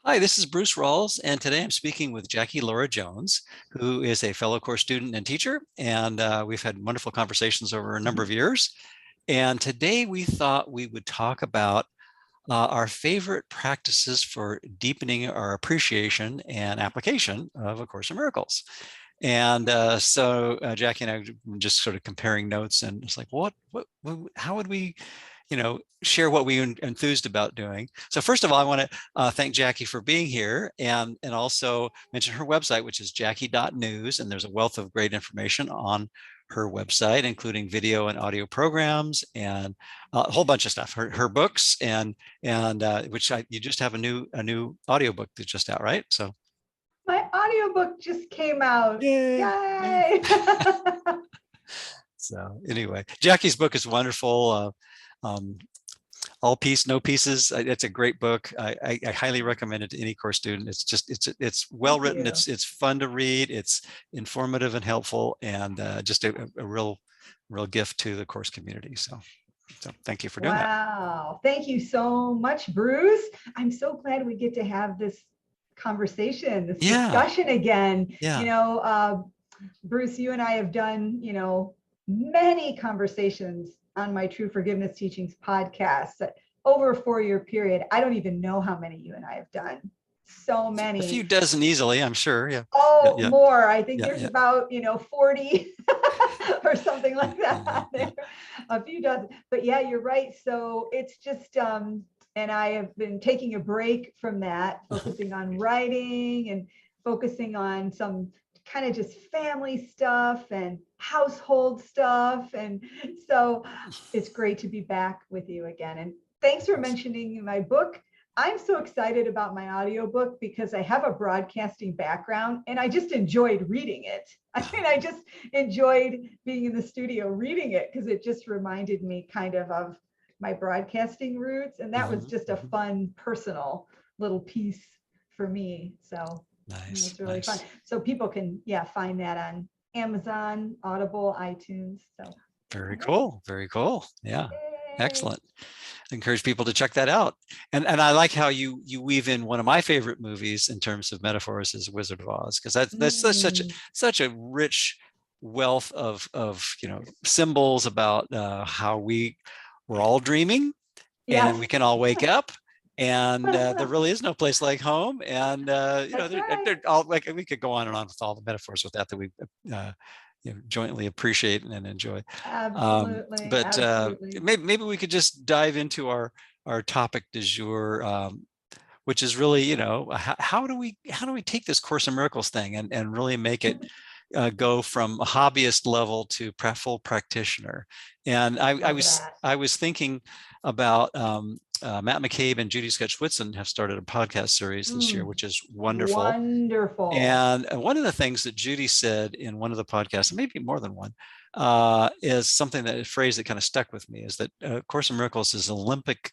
Hi, this is Bruce Rawles, and today I'm speaking with Lora Jones, who is a fellow course student and teacher, and we've had wonderful conversations over a number of years. And today we thought we would talk about our favorite practices for deepening our appreciation and application of A Course in Miracles. And Jackie and I were just sort of comparing notes, and it's like, how would we share what we enthused about doing. So first of all, I want to thank Jackie for being here, and also mention her website, which is Jackie.news, and there's a wealth of great information on her website, including video and audio programs and a whole bunch of stuff. Her books and which you just have a new audiobook that's just out, right? So my audiobook just came out. Yay! Yay! So anyway, Jackie's book is wonderful. All Peace, No Pieces. It's a great book. I highly recommend it to any course student. It's well written. It's fun to read. It's informative and helpful, and just a real gift to the course community. So thank you for doing that. Wow, thank you so much, Bruce. I'm so glad we get to have this conversation, this discussion again. Yeah. Bruce, you and I have done many conversations on my True Forgiveness Teachings podcast over a 4-year period. I don't even know how many you and I have done. So many. A few dozen easily, I'm sure. Yeah. Oh, yeah. More. I think there's about 40 or something like that. A few dozen. But yeah, you're right. So it's just and I have been taking a break from that, focusing on writing and focusing on some kind of just family stuff and household stuff. And so it's great to be back with you again. And thanks for mentioning my book. I'm so excited about my audiobook because I have a broadcasting background and I just enjoyed reading it. I mean, I just enjoyed being in the studio reading it because it just reminded me kind of my broadcasting roots. And that was just a fun, personal little piece for me. So nice. It's really fun. So people can, find that on Amazon, Audible, iTunes. So very cool. Very cool. Yeah. Yay. Excellent. I encourage people to check that out. And I like how you weave in one of my favorite movies in terms of metaphors is Wizard of Oz, because that's such a rich wealth of symbols about how we're all dreaming and we can all wake up. And there really is no place like home. And they're all like, we could go on and on with all the metaphors with that we jointly appreciate and enjoy. Absolutely. But maybe we could just dive into our topic du jour, which is really how do we take this Course in Miracles thing and really make it go from a hobbyist level to full practitioner. And I was thinking about Matt McCabe and Judy Sketch-Whitson have started a podcast series this year, which is wonderful. Wonderful. And one of the things that Judy said in one of the podcasts, and maybe more than one, is something a phrase that kind of stuck with me, is that Course in Miracles is Olympic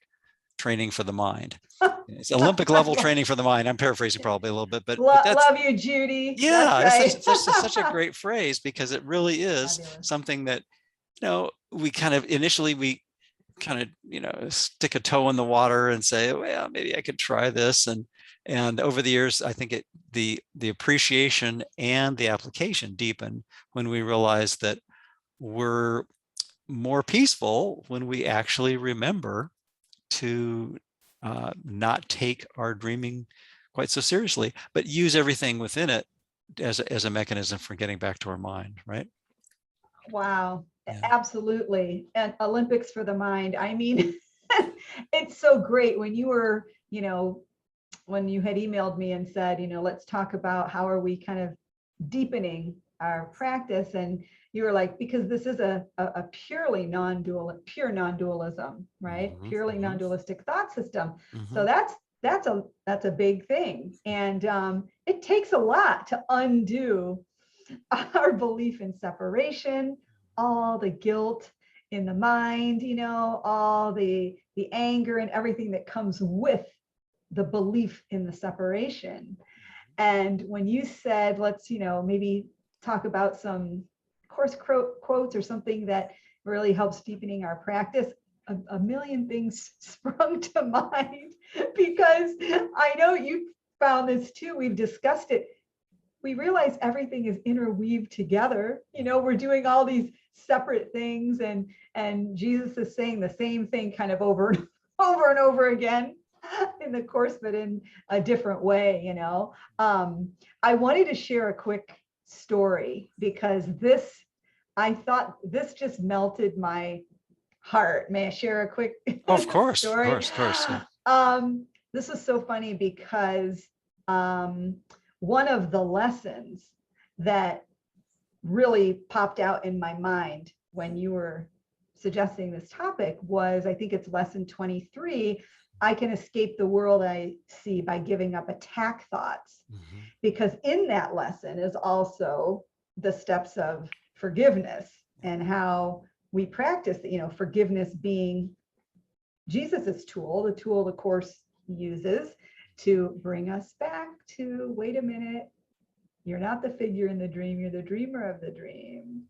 training for the mind. It's Olympic level training for the mind. I'm paraphrasing probably a little bit, but that's, love you, Judy. Yeah, that's right. such a great phrase, because it really is something that we kind of initially stick a toe in the water and say, well, maybe I could try this, and over the years, I think the appreciation and the application deepen when we realize that we're more peaceful when we actually remember to not take our dreaming quite so seriously, but use everything within it as a mechanism for getting back to our mind, right? Wow. Yeah. Absolutely. And Olympics for the mind. I mean, it's so great when you were, when you had emailed me and said, let's talk about how are we kind of deepening our practice. And you were like, because this is a purely pure non-dualism, right? Purely non-dualistic thought system. So that's a big thing. And it takes a lot to undo our belief in separation, all the guilt in the mind, all the anger and everything that comes with the belief in the separation. And when you said, let's, maybe talk about some course quotes or something that really helps deepening our practice, a million things sprung to mind, because I know found this too. We've discussed it. We realize everything is interweaved together. We're doing all these separate things, and Jesus is saying the same thing kind of over and over and over again in the course, but in a different way. I wanted to share a quick story because I thought this just melted my heart. May I share a quick Of course, story? of course. Yeah. This is so funny because one of the lessons that really popped out in my mind when you were suggesting this topic was, I think it's lesson 23. I can escape the world I see by giving up attack thoughts. Mm-hmm. Because in that lesson is also the steps of forgiveness and how we practice, forgiveness being Jesus's tool, the tool the Course uses to bring us back to, wait a minute, you're not the figure in the dream, you're the dreamer of the dream.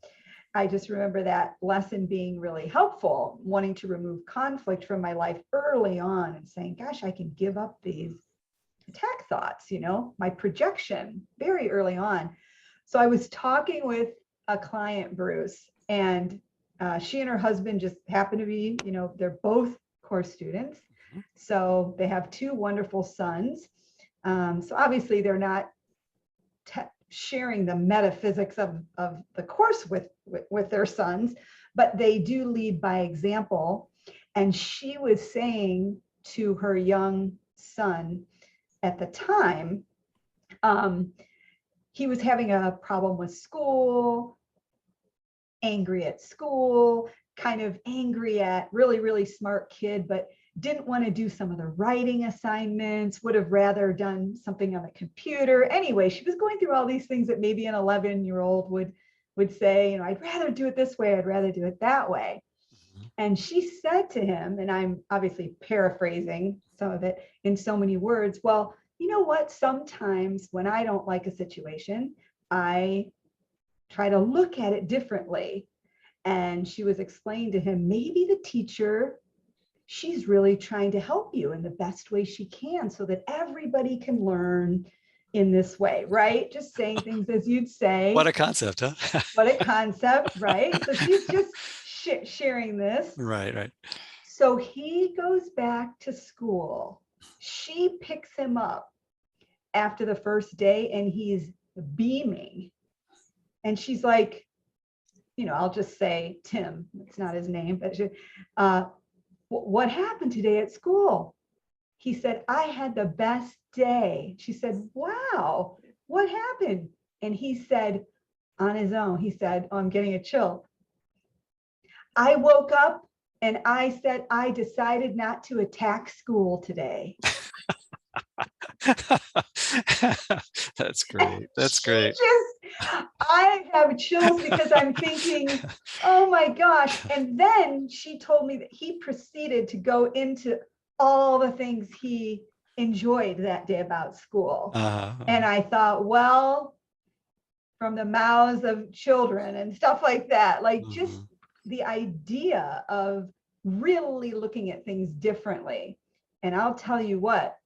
I just remember that lesson being really helpful, wanting to remove conflict from my life early on and saying, gosh, I can give up these attack thoughts, my projection very early on. So I was talking with a client, Bruce, and she and her husband just happen to be, they're both Course students. So they have two wonderful sons. So obviously they're not sharing the metaphysics of the Course with their sons, but they do lead by example. And she was saying to her young son at the time, he was having a problem with school, angry at school, kind of angry at really, really smart kid, but didn't want to do some of the writing assignments, would have rather done something on the computer. Anyway, she was going through all these things that maybe an 11-year-old would say, I'd rather do it this way, I'd rather do it that way. Mm-hmm. And she said to him, and I'm obviously paraphrasing some of it in so many words, well, you know what? Sometimes when I don't like a situation, I try to look at it differently. And she was explaining to him, maybe the teacher, she's really trying to help you in the best way she can so that everybody can learn in this way, right? Just saying things as you'd say. What a concept, huh? What a concept, right? So she's just sharing this. Right. So he goes back to school. She picks him up after the first day and he's beaming. And she's like, I'll just say Tim, it's not his name, but what happened today at school? He said, I had the best day. She said, wow, what happened? And he said, on his own, he said, oh, I'm getting a chill. I woke up and I said, I decided not to attack school today. That's great. That's great. I have chills because I'm thinking, oh my gosh. And then she told me that he proceeded to go into all the things he enjoyed that day about school. And I thought, well, from the mouths of children and stuff like that, like just the idea of really looking at things differently. And I'll tell you what,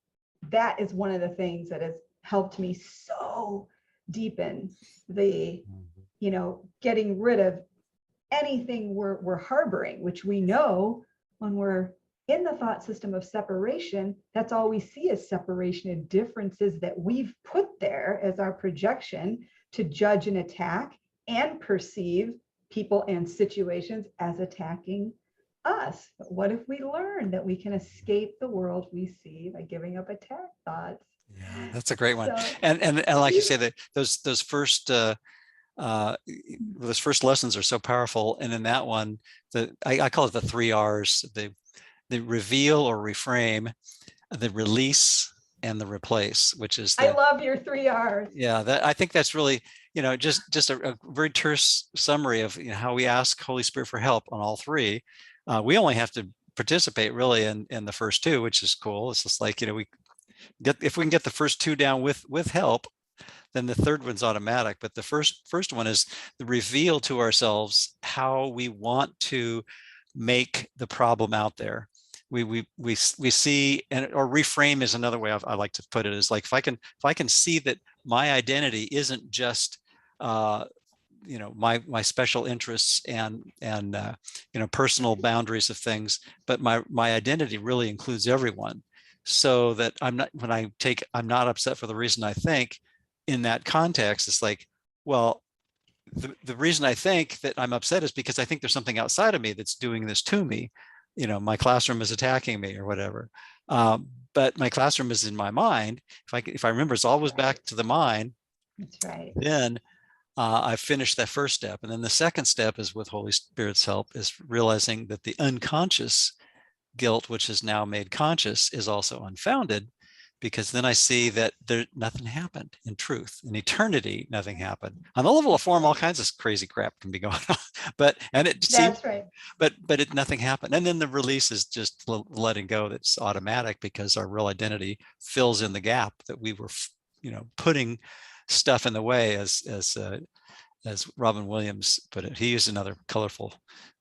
that is one of the things that has helped me so deepen the, getting rid of anything we're harboring, which we know when we're in the thought system of separation, that's all we see is separation and differences that we've put there as our projection to judge and attack and perceive people and situations as attacking us. But what if we learn that we can escape the world we see by giving up attack thoughts? Yeah, that's a great one. So, and like you say, that those first lessons are so powerful. And in that one, I call it the 3 R's: the reveal or reframe, the release, and the replace, which is I love your 3 R's. Yeah, I think that's really, just a very terse summary of how we ask Holy Spirit for help on all 3. We only have to participate really in the first 2, which is cool. It's just like, if we can get the first 2 down with help, then the third one's automatic. But the first one is the reveal to ourselves how we want to make the problem out there. we see, and or reframe is another way I like to put it, is like if I can see that my identity isn't just my special interests and personal boundaries of things, but my identity really includes everyone, so that I'm not upset for the reason I think. In that context, it's like, well, the reason I think that I'm upset is because I think there's something outside of me that's doing this to me. My classroom is attacking me or whatever. But my classroom is in my mind. If I remember, it's always back to the mind. That's right. Then I finished that first step. And then the second step is, with Holy Spirit's help, is realizing that the unconscious guilt, which is now made conscious, is also unfounded, because then I see that nothing happened in truth. In eternity, nothing happened. On the level of form, all kinds of crazy crap can be going on, but nothing happened. And then the release is just letting go. That's automatic, because our real identity fills in the gap that we were, putting stuff in the way, as Robin Williams put it. He used another colorful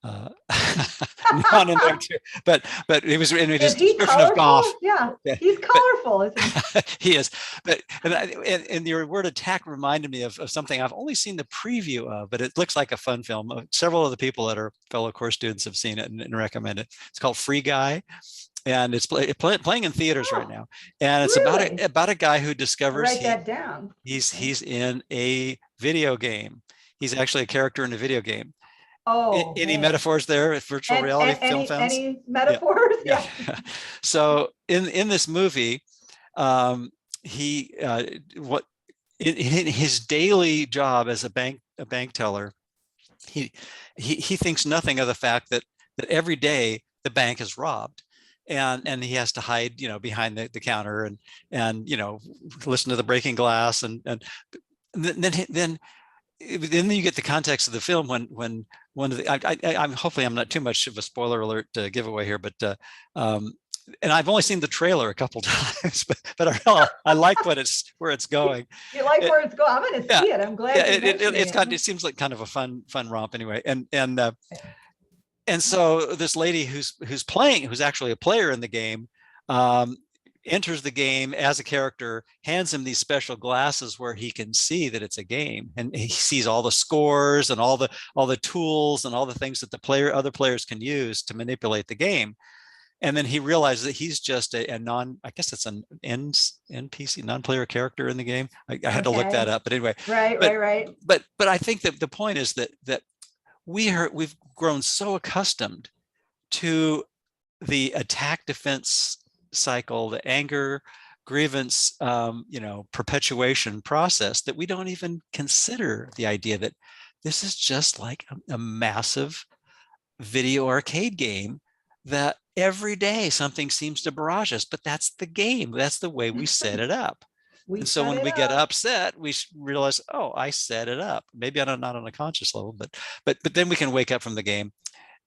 noun in there too, but it was in his description of golf. Yeah, he's colorful, isn't he? He is. But and your word attack reminded me of something I've only seen the preview of, but it looks like a fun film. Several of the people that are fellow course students have seen it and recommend it. It's called Free Guy. And it's playing in theaters right now. And it's about a guy who discovers write that down. He's in a video game. He's actually a character in a video game. Oh, any metaphors there? Virtual reality film fans? Any metaphors? Yeah. So in this movie, he in his daily job as a bank teller, he thinks nothing of the fact that every day the bank is robbed. And he has to hide, behind the counter and listen to the breaking glass, and then you get the context of the film when one of the I'm hopefully I'm not too much of a spoiler alert giveaway here, but and I've only seen the trailer a couple times, but I like where it's going. You like where it's going? I'm going to see it. I'm glad. It seems like kind of a fun romp anyway, and so this lady who's actually a player in the game, enters the game as a character, hands him these special glasses where he can see that it's a game, and he sees all the scores and all the tools and all the things that other players can use to manipulate the game. And then he realizes that he's just I guess it's an NPC, non-player character in the game. I had to look that up, but anyway. Right. But I think that the point is that we've grown so accustomed to the attack defense cycle, the anger, grievance, perpetuation process, that we don't even consider the idea that this is just like a massive video arcade game, that every day something seems to barrage us, but that's the game. That's the way we set it up. And so when we get upset, we realize, oh, I set it up. Maybe not on a conscious level, but then we can wake up from the game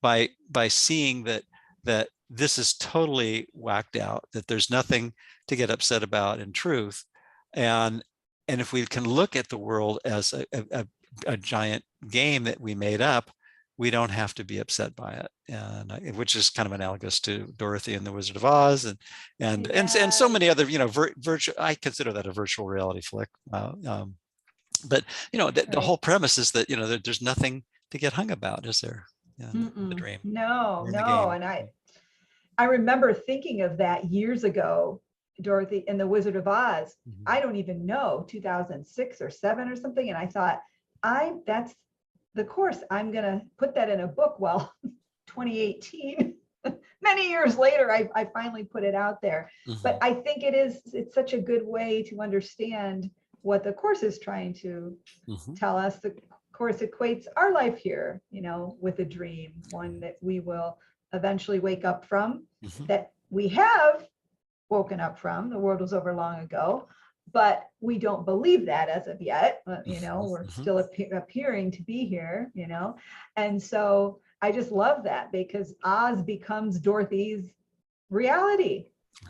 by seeing that this is totally whacked out, that there's nothing to get upset about in truth. And if we can look at the world as a giant game that we made up, we don't have to be upset by it, and which is kind of analogous to Dorothy and the Wizard of Oz, and so many other, virtual. I consider that a virtual reality flick. But the whole premise is that there's nothing to get hung about, is there? The dream. No. And I remember thinking of that years ago, Dorothy and the Wizard of Oz. Mm-hmm. I don't even know, 2006 or 7 or something, and I thought, that's the course. I'm going to put that in a book. Well, 2018, many years later, I finally put it out there. Mm-hmm. But I think it's such a good way to understand what the course is trying to tell us. The course equates our life here, with a dream, one that we will eventually wake up from, that we have woken up from. The world was over long ago. But we don't believe that as of yet. We're still appearing to be here, And so I just love that, because Oz becomes Dorothy's reality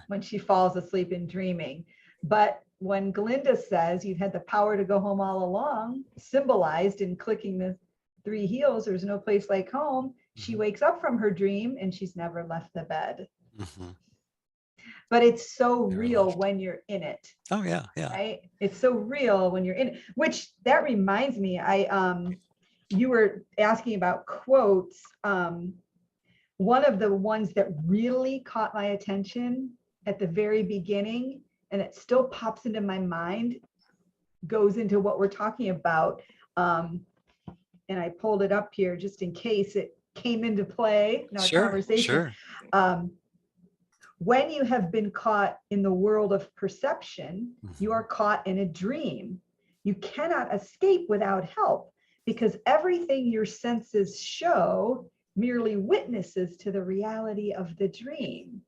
when she falls asleep in dreaming. But when Glinda says you've had the power to go home all along, symbolized in clicking the 3 heels, there's no place like home, she wakes up from her dream and she's never left the bed. Mhm. But it's so Very real left. when you're in it, Oh yeah, yeah. right? It's so real when you're in it, which that reminds me, you were asking about quotes. One of the ones that really caught my attention at the very beginning, and it still pops into my mind, goes into what we're talking about. And I pulled it up here just in case it came into play in our Sure, conversation. sure. When you have been caught in the world of perception, you are Mhm. caught in a dream. You cannot escape without help, because everything your senses show merely witnesses to the reality of the dream.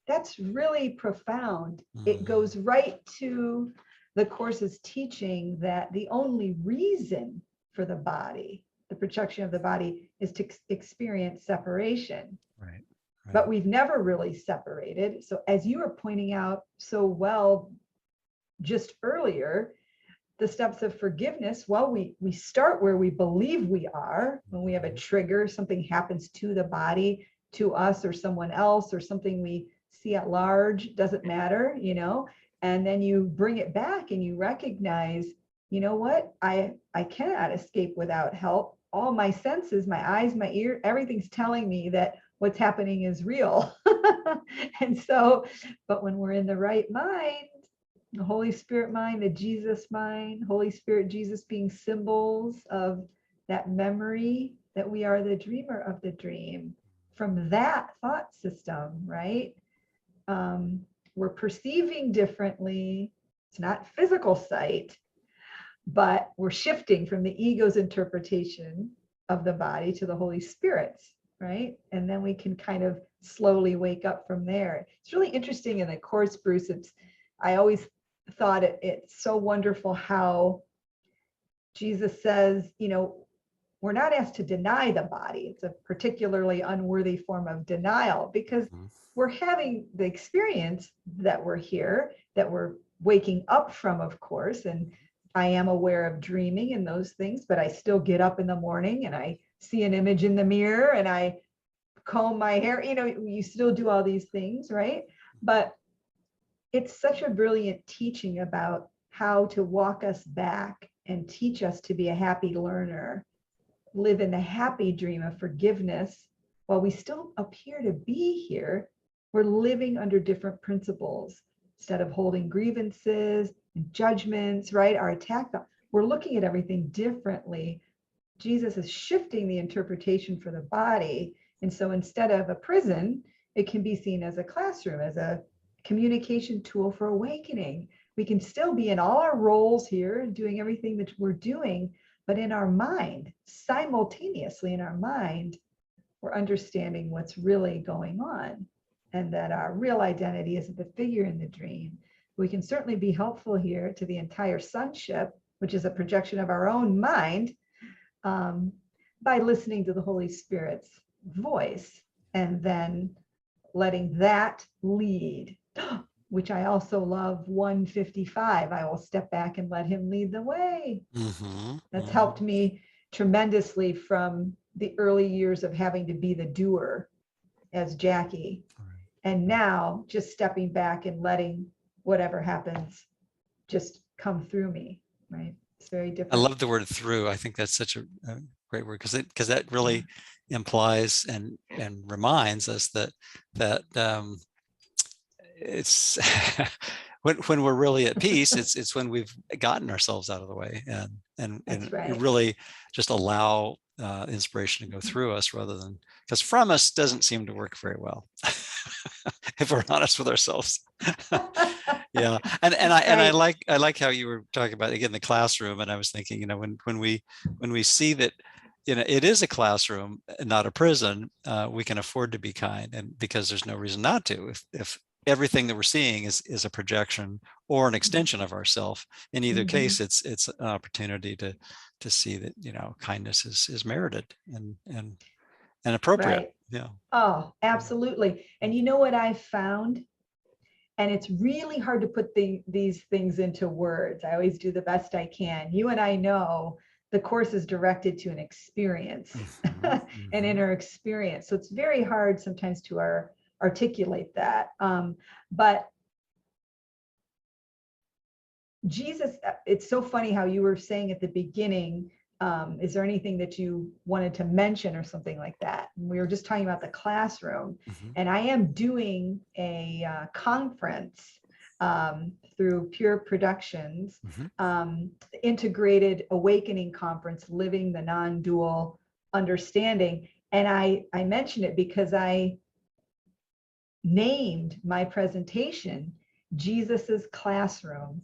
That's really profound. It Mhm. goes right to the Course's teaching that the only reason for the body, the projection of the body, is to experience separation. Right, right. But we've never really separated. So, as you were pointing out so well just earlier, the steps of forgiveness, well, we start where we believe we are. When we have a Mhm. trigger, something happens to the body, to us or someone else, or something we see at large, doesn't matter, and then you bring it back and you recognize, you know what, I cannot escape without help. All my senses, my eyes, my ear, everything's telling me that what's happening is real. And so, but when we're in the right mind, the Holy Spirit mind, the Jesus mind, Holy Spirit, Jesus being symbols of that memory that we are the dreamer of the dream. From that thought system, right? We're perceiving differently. It's not physical sight, but we're shifting from the ego's interpretation of the body to the Holy Spirit's, right? And then we can kind of slowly wake up from there. It's really interesting in the Course, Bruce. I always thought it's so wonderful how Jesus says, we're not asked to deny the body. It's a particularly unworthy form of denial, because Mhm. we're having the experience that we're here, that we're waking up from, of course. And I am aware of dreaming and those things, but I still get up in the morning and I see an image in the mirror and I comb my hair. You still do all these things, right? But it's such a brilliant teaching about how to walk us back and teach us to be a happy learner, live in the happy dream of forgiveness. While we still appear to be here, we're living under different principles. Instead of holding grievances and judgments, right? Our attack, we're looking at everything differently. Jesus is shifting the interpretation for the body. And so instead of a prison, it can be seen as a classroom, as a communication tool for awakening. We can still be in all our roles here and doing everything that we're doing, but in our mind, simultaneously in our mind, we're understanding what's really going on, and that our real identity isn't the figure in the dream. We can certainly be helpful here to the entire sonship, which is a projection of our own mind, um, by listening to the Holy Spirit's voice and then letting that lead, which I also love 155. I will step back and let him lead the way. Mhm. That's helped Mhm. me tremendously from the early years of having to be the doer as Jackie. Right. And now just stepping back and letting whatever happens just come through me, right? It's very I different. love the word through. I think that's such a great word, because that really implies and reminds us that it's when we're really at peace, it's when we've gotten ourselves out of the way and That's right. really just allow inspiration to go through us, rather than, because from us doesn't seem to work very well if we're honest with ourselves. Yeah, and Right. I like how you were talking about, again, the classroom, and I was thinking, when we see that, it is a classroom and not a prison, we can afford to be kind, and because there's no reason not to, if everything that we're seeing is a projection or an extension of ourself. In either Mhm. case, it's an opportunity to see that, kindness is merited and appropriate. Right. Yeah. Oh, absolutely. And you know what I've found? And it's really hard to put these things into words. I always do the best I can. You and I know the Course is directed to an experience, Mhm, an mhm. inner experience. So it's very hard sometimes to our articulate that. But Jesus, it's so funny how you were saying at the beginning, is there anything that you wanted to mention or something like that? And we were just talking about the classroom, and I am doing a conference through Pure Productions, Integrated Awakening Conference, Living the Non-Dual Understanding. And I mention it because I named my presentation Jesus's Classroom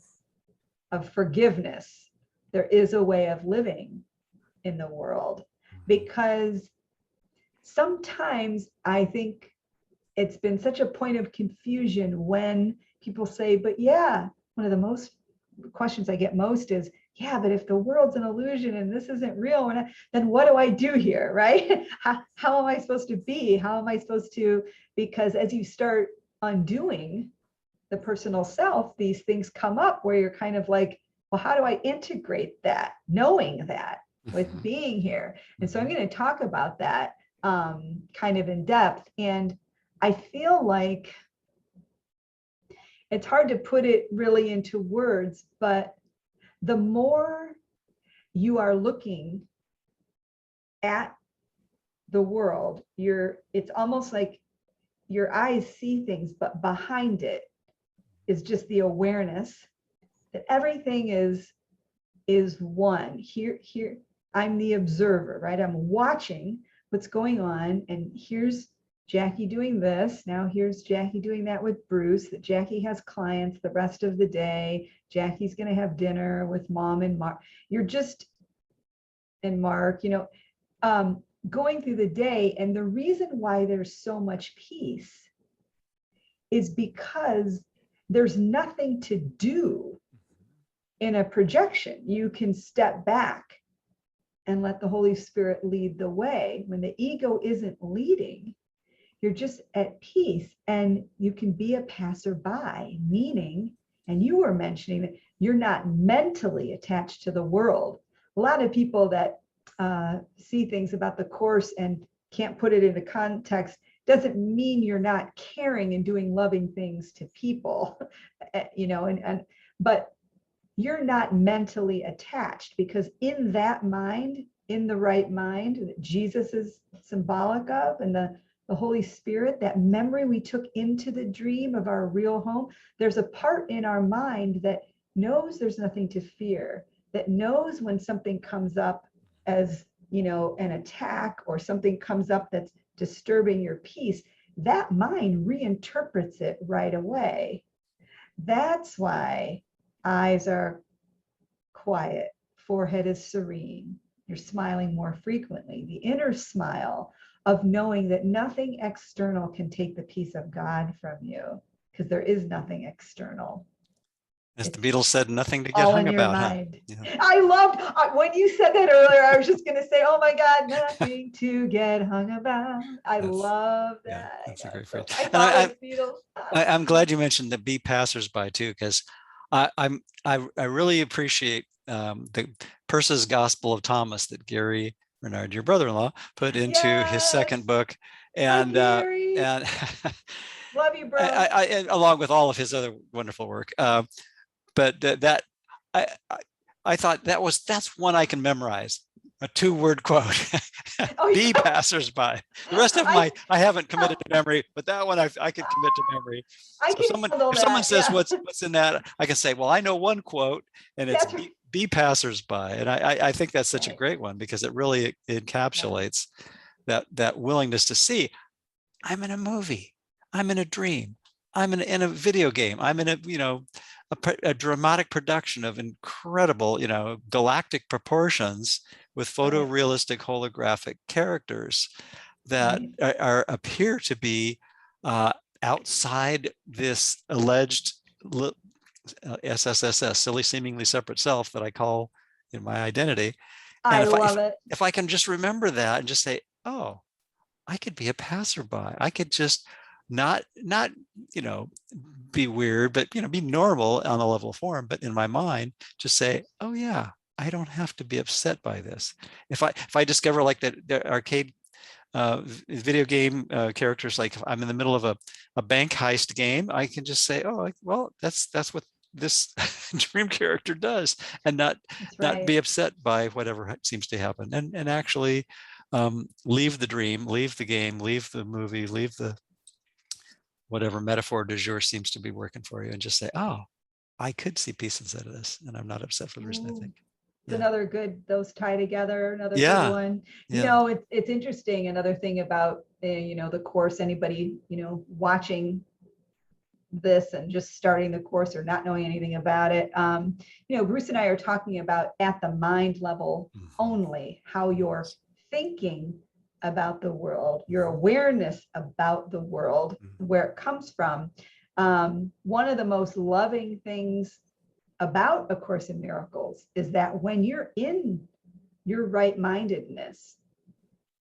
of Forgiveness. There is a way of living in the world, because sometimes I think it's been such a point of confusion when people say, but yeah, one of the most questions I get most is, yeah, but if the world's an illusion and this isn't real, then what do I do here, right? How am I supposed to be? How am I supposed to, because as you start undoing the personal self, these things come up where you're kind of like, well, how do I integrate that, knowing that with being here? And so I'm going to talk about that kind of in depth. And I feel like it's hard to put it really into words, but the more you are looking at the world, it's almost like your eyes see things, but behind it is just the awareness that everything is one. Here, I'm the observer, right? I'm watching what's going on, and here's Jackie doing this. Now here's Jackie doing that with Bruce, that Jackie has clients the rest of the day. Jackie's going to have dinner with Mom and Mark. You're just, and Mark, going through the day. And the reason why there's so much peace is because there's nothing to do in a projection. You can step back and let the Holy Spirit lead the way. When the ego isn't leading, you're just at peace, and you can be a passerby, meaning, and you were mentioning that you're not mentally attached to the world. A lot of people that see things about the Course and can't put it into context doesn't mean you're not caring and doing loving things to people, but you're not mentally attached, because in that mind, in the right mind that Jesus is symbolic of, and the Holy Spirit, that memory we took into the dream of our real home, there's a part in our mind that knows there's nothing to fear, that knows when something comes up as, an attack, or something comes up that's disturbing your peace, that mind reinterprets it right away. That's why eyes are quiet, forehead is serene, you're smiling more frequently. The inner smile of knowing that nothing external can take the peace of God from you, because there is nothing external. As the Beatles said, nothing to get all hung in your about, mind. huh? Yeah. I loved when you said that earlier. I was just going to say, oh my God, nothing to get hung about. I love that. Yeah, that's a great phrase. I And thought it was Beatles. I'm glad you mentioned the be passersby too, because I really appreciate the Pursah's Gospel of Thomas that Gary Renard, your brother-in-law, put into his second book, and and love you, bro. Along with all of his other wonderful work. But that I thought that's one I can memorize. A 2-word quote. Be passersby. The rest of them I haven't committed to memory, but that one I could commit to memory. So if someone says what's in that, I can say, well, I know one quote, and it's be passersby. And I think that's such a great one, because it really encapsulates that willingness to see, I'm in a movie, I'm in a dream, I'm in a video game, I'm in a dramatic production of incredible, galactic proportions with photorealistic holographic characters that appear to be outside this alleged SSSS, silly seemingly separate self, that I call in my identity. And if I can just remember that and just say, oh, I could be a passerby. I could just not be weird, but be normal on the level of form, but in my mind just say, oh yeah, I don't have to be upset by this. If I discover, like the arcade video game characters, like if I'm in the middle of a bank heist game, I can just say, oh, well, that's what this dream character does, and not be upset by whatever seems to happen, and actually leave the dream, leave the game, leave the movie, leave the whatever metaphor du jour seems to be working for you, and just say, oh, I could see peace inside of this, and I'm not upset for the reason I think. It's another good, those tie together, another Yeah. good one. You know, it's interesting. Another thing about, you know, the course, anybody, you know, watching this and just starting the course or not knowing anything about it. You know, Bruce and I are talking about at the mind level only, how you're thinking about the world, your awareness about the world, where it comes from. One of the most loving things about A Course in Miracles is that when you're in your right-mindedness,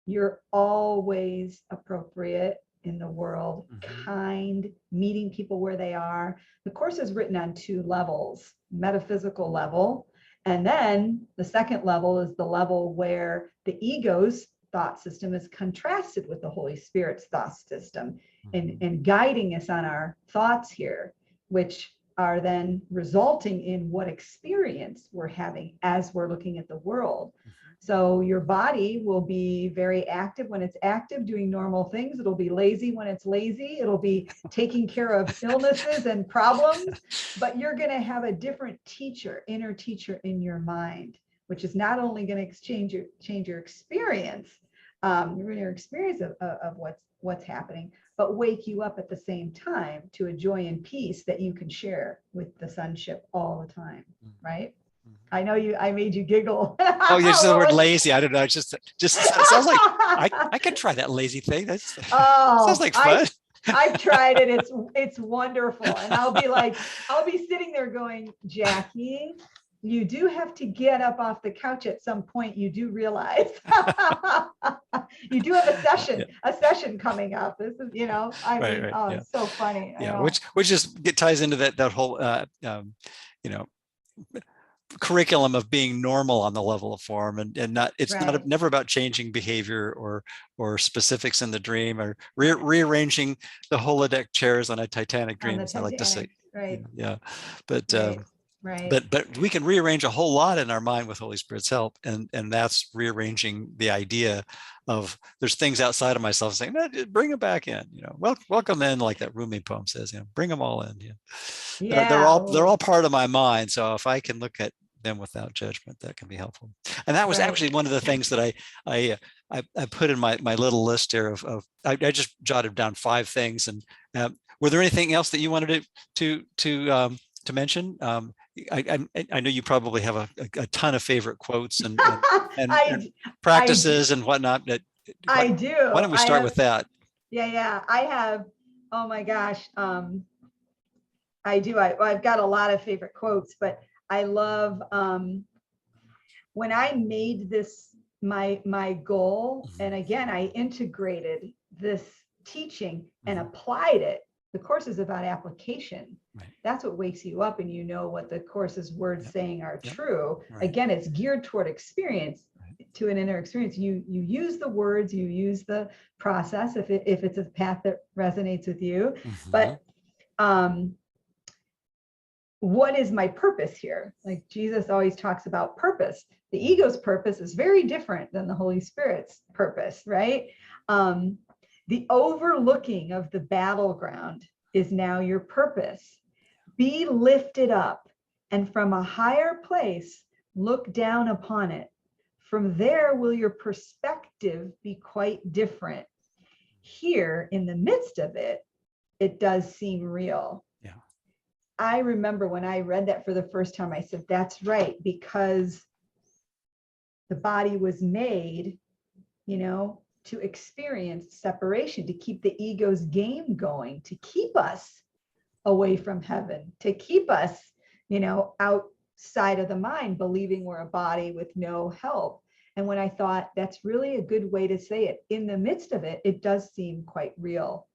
you're always appropriate in the world, kind, meeting people where they are. The course is written on two levels, metaphysical level, and then the second level is the level where the ego's thought system is contrasted with the Holy Spirit's thought system, and guiding us on our thoughts here, which are then resulting in what experience we're having as we're looking at the world. So your body will be very active when it's active, doing normal things. It'll be lazy when it's lazy. It'll be taking care of illnesses and problems, but you're going to have a different teacher, inner teacher in your mind, which is not only going to change your experience, your experience of what's happening, but wake you up at the same time to a joy and peace that you can share with the sonship all the time, right? I know I made you giggle. Oh, you just the word lazy. I don't know. It just sounds like I could try that lazy thing. Sounds like fun. I've tried it. It's wonderful. And I'll be sitting there going, Jackie, you do have to get up off the couch at some point. You do realize you do have a session coming up. This is, you know, it's so funny. Yeah, which just ties into that whole you know, curriculum of being normal on the level of form, and not, it's never about changing behavior or specifics in the dream, or rearranging the holodeck chairs on a Titanic dream, as I like to say. Right. Yeah, but but we can rearrange a whole lot in our mind with Holy Spirit's help, and that's rearranging the idea of there's things outside of myself saying, no, bring them back in, you know, welcome in, like that Rumi poem says, you know, bring them all in. They're all part of my mind, so if I can look at them without judgment, that can be helpful. And that was actually one of the things that I put in my little list here of I just jotted down 5 things. And were there anything else that you wanted to mention? I know you probably have a ton of favorite quotes and practices and whatnot. I do. Why don't we start with that? Yeah. I have, oh my gosh. I do. I've got a lot of favorite quotes, but I love when I made this my goal, and again, I integrated this teaching and applied it. The course is about application. That's what wakes you up, and you know what the course's words saying are true. Again, it's geared toward experience, to an inner experience. You use the words, you use the process if it's a path that resonates with you. But what is my purpose here? Like Jesus always talks about purpose. The ego's purpose is very different than the Holy Spirit's purpose, right? The overlooking of the battleground is now your purpose. Be lifted up, and from a higher place, look down upon it. From there will your perspective be quite different. Here, in the midst of it, it does seem real. I remember when I read that for the first time, I said, that's right, because the body was made, you know, to experience separation, to keep the ego's game going, to keep us away from heaven, to keep us, you know, outside of the mind, believing we're a body with no help. And when I thought that's really a good way to say it, in the midst of it, it does seem quite real.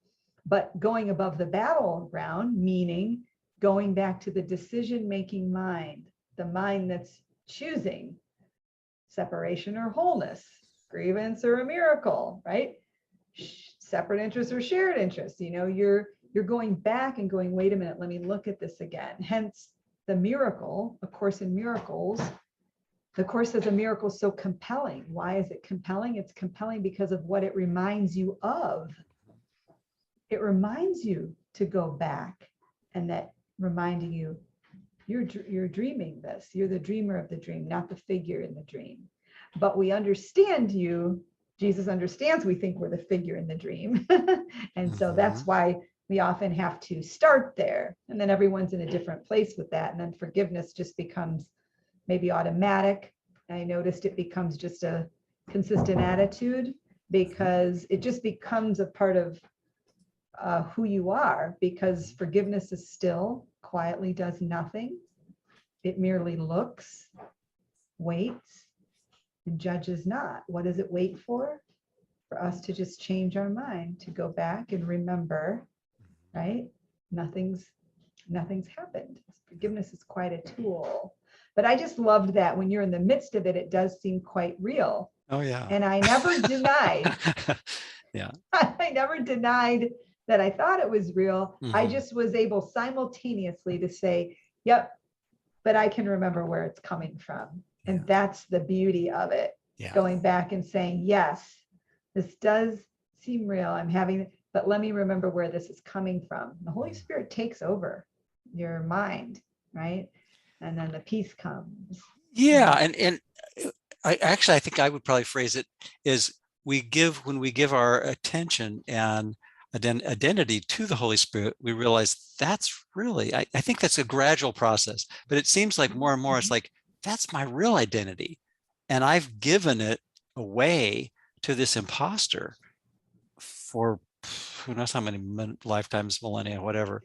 But going above the battleground, meaning going back to the decision-making mind, the mind that's choosing separation or wholeness, grievance or a miracle, right? separate interests or shared interests. You're going back and going, wait a minute, let me look at this again. Hence the miracle, A Course in Miracles. The Course says a miracle is so compelling. Why is it compelling? It's compelling because of what it reminds you of. It reminds you to go back, and that reminding you, you're dreaming this. You're the dreamer of the dream, not the figure in the dream. But we understand you. Jesus understands we think we're the figure in the dream. And so that's why we often have to start there. And then everyone's in a different place with that. And then forgiveness just becomes maybe automatic. I noticed it becomes just a consistent attitude, because it just becomes a part of who you are, because forgiveness is still, quietly does nothing. It merely looks, waits, and judges not. What does it wait for? For us to just change our mind, to go back and remember, right? Nothing's happened. Forgiveness is quite a tool. But I just loved that when you're in the midst of it, it does seem quite real. Oh, yeah. And I never denied. Yeah. I never denied that I thought it was real. I just was able simultaneously to say, yep, but I can remember where it's coming from. And that's the beauty of it. Yeah. Going back and saying, yes, this does seem real. I'm having, but let me remember where this is coming from. The Holy Spirit takes over your mind, right? And then the peace comes. Yeah. And I think I would probably phrase it is when we give our attention and identity to the Holy Spirit, we realize that's really, I think that's a gradual process, but it seems like more and more, it's like, that's my real identity. And I've given it away to this imposter for who knows how many lifetimes, millennia, whatever.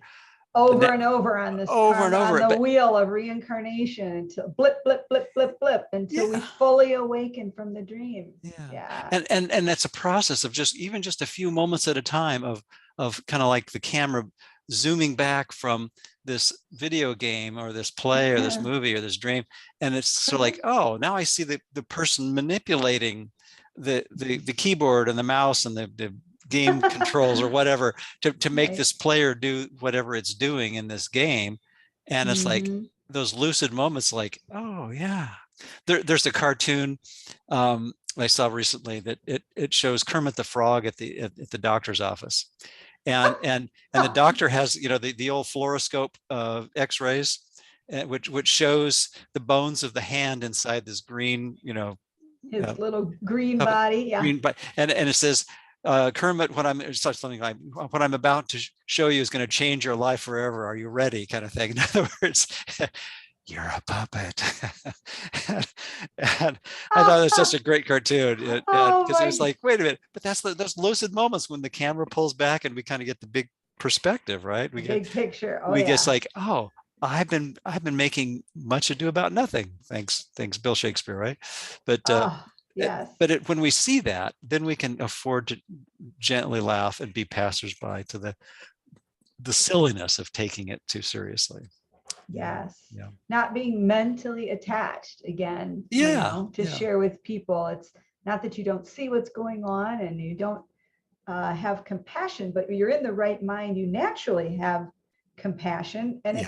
Over and over on this, over and over on the wheel of reincarnation, until blip, blip, blip, blip, blip, until we fully awaken from the dream. Yeah. And that's a process of just a few moments at a time of kind of like the camera zooming back from this video game or this play or this movie or this dream. And it's sort of like, oh, now I see the person manipulating the keyboard and the mouse and the game controls or whatever to make this player do whatever it's doing in this game. And it's like those lucid moments, like, oh yeah. There's a cartoon I saw recently that it shows Kermit the Frog at the doctor's office, and the doctor has the old fluoroscope X-rays, which shows the bones of the hand inside this green his little green body, green, and it says, Kermit, what I'm about to show you is going to change your life forever. Are you ready? Kind of thing. In other words, you're a puppet. and I thought it was such a great cartoon because it was like, wait a minute, but that's those lucid moments when the camera pulls back and we kind of get the big perspective, right? We get big picture. We get like, oh, I've been making much ado about nothing. Thanks, Bill Shakespeare, right? But yes. But when we see that, then we can afford to gently laugh and be passersby to the silliness of taking it too seriously. Yes. Yeah. Not being mentally attached again. Share with people. It's not that you don't see what's going on and you don't have compassion, but you're in the right mind. You naturally have compassion, and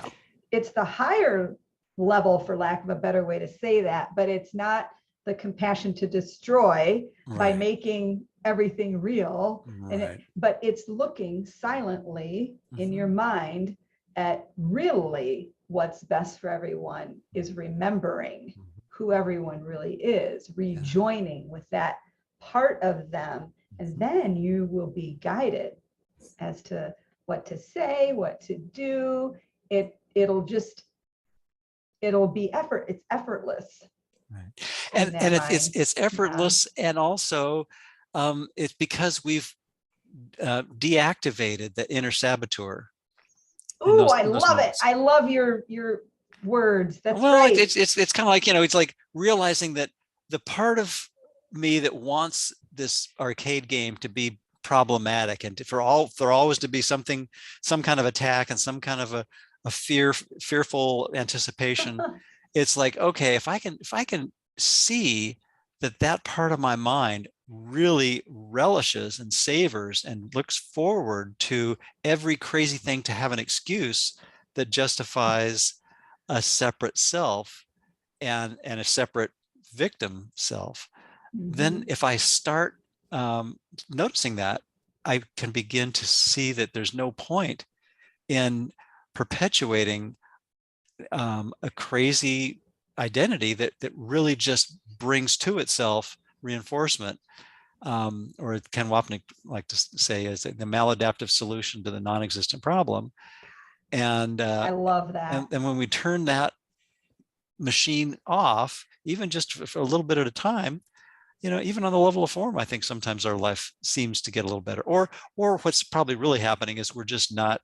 it's the higher level, for lack of a better way to say that, but it's not the compassion to destroy by making everything real. But it's looking silently in your mind at really what's best for everyone, is remembering who everyone really is, rejoining with that part of them. And then you will be guided as to what to say, what to do. It'll be it's effortless. Right. And it's effortless. And also it's because we've deactivated the inner saboteur. Oh, I love it. I love your words. That's right. It's kind of like, it's like realizing that the part of me that wants this arcade game to be problematic and for always to be some kind of attack and some kind of a fearful anticipation. It's like, okay, if I can see that part of my mind really relishes and savors and looks forward to every crazy thing to have an excuse that justifies a separate self and a separate victim self, then if I start noticing that, I can begin to see that there's no point in perpetuating a crazy identity that really just brings to itself reinforcement, or Ken Wapnick like to say is the maladaptive solution to the non-existent problem. And I love that. And when we turn that machine off, even just for a little bit at a time, even on the level of form, I think sometimes our life seems to get a little better. Or what's probably really happening is we're just not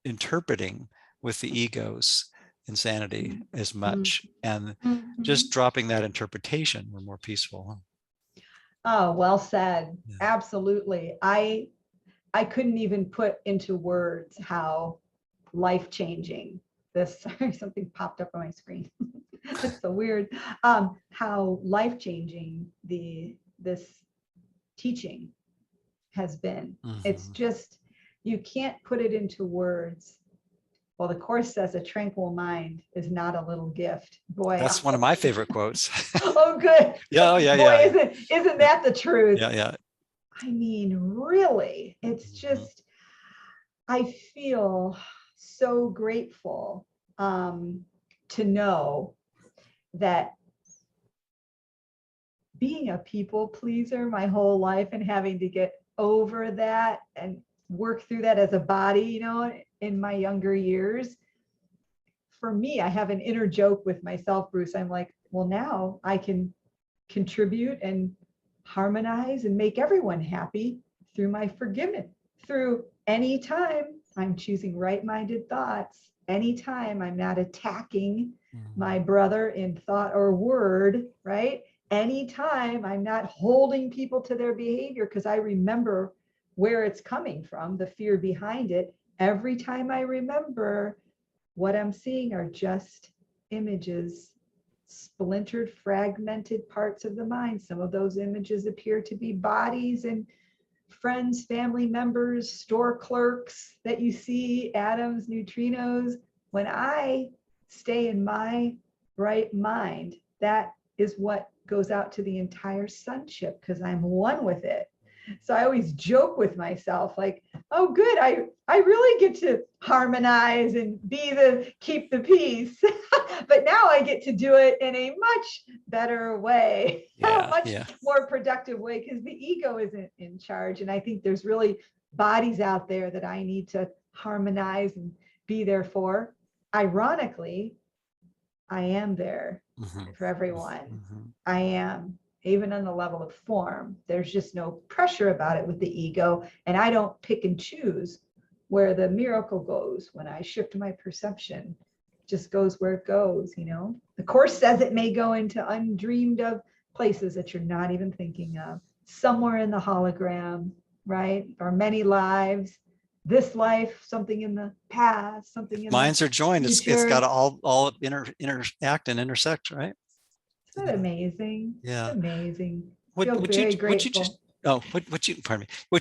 interpreting with the ego's insanity as much, and just dropping that interpretation, we're more peaceful. Oh, well said. Yeah. Absolutely. I couldn't even put into words how life-changing this, sorry, something popped up on my screen. That's so weird. How life-changing this teaching has been. It's just, you can't put it into words. Well, the Course says a tranquil mind is not a little gift. Boy, that's one of my favorite quotes. Oh, good. Yeah, yeah, boy, yeah. Isn't that the truth? Yeah, yeah. I mean, really, it's just, I feel so grateful to know that being a people pleaser my whole life and having to get over that and work through that as a body, in my younger years, for me, I have an inner joke with myself, Bruce. I'm like, well, now I can contribute and harmonize and make everyone happy through my forgiveness, through any time I'm choosing right-minded thoughts, anytime I'm not attacking my brother in thought or word, right? Anytime I'm not holding people to their behavior because I remember where it's coming from, the fear behind it. Every time I remember, what I'm seeing are just images, splintered, fragmented parts of the mind. Some of those images appear to be bodies and friends, family members, store clerks that you see, atoms, neutrinos. When I stay in my right mind, that is what goes out to the entire sonship because I'm one with it. So I always joke with myself like, oh, good, I really get to harmonize and keep the peace. But now I get to do it in a much better way, much more productive way, because the ego isn't in charge. And I think there's really bodies out there that I need to harmonize and be there for. Ironically, I am there for everyone. I am. Even on the level of form, there's just no pressure about it with the ego. And I don't pick and choose where the miracle goes when I shift my perception. It just goes where it goes, The Course says it may go into undreamed of places that you're not even thinking of. Somewhere in the hologram, right? Or many lives. This life, something in the past, something in minds are joined. It's got to all interact and intersect, right? Isn't that amazing? Yeah. It's amazing. What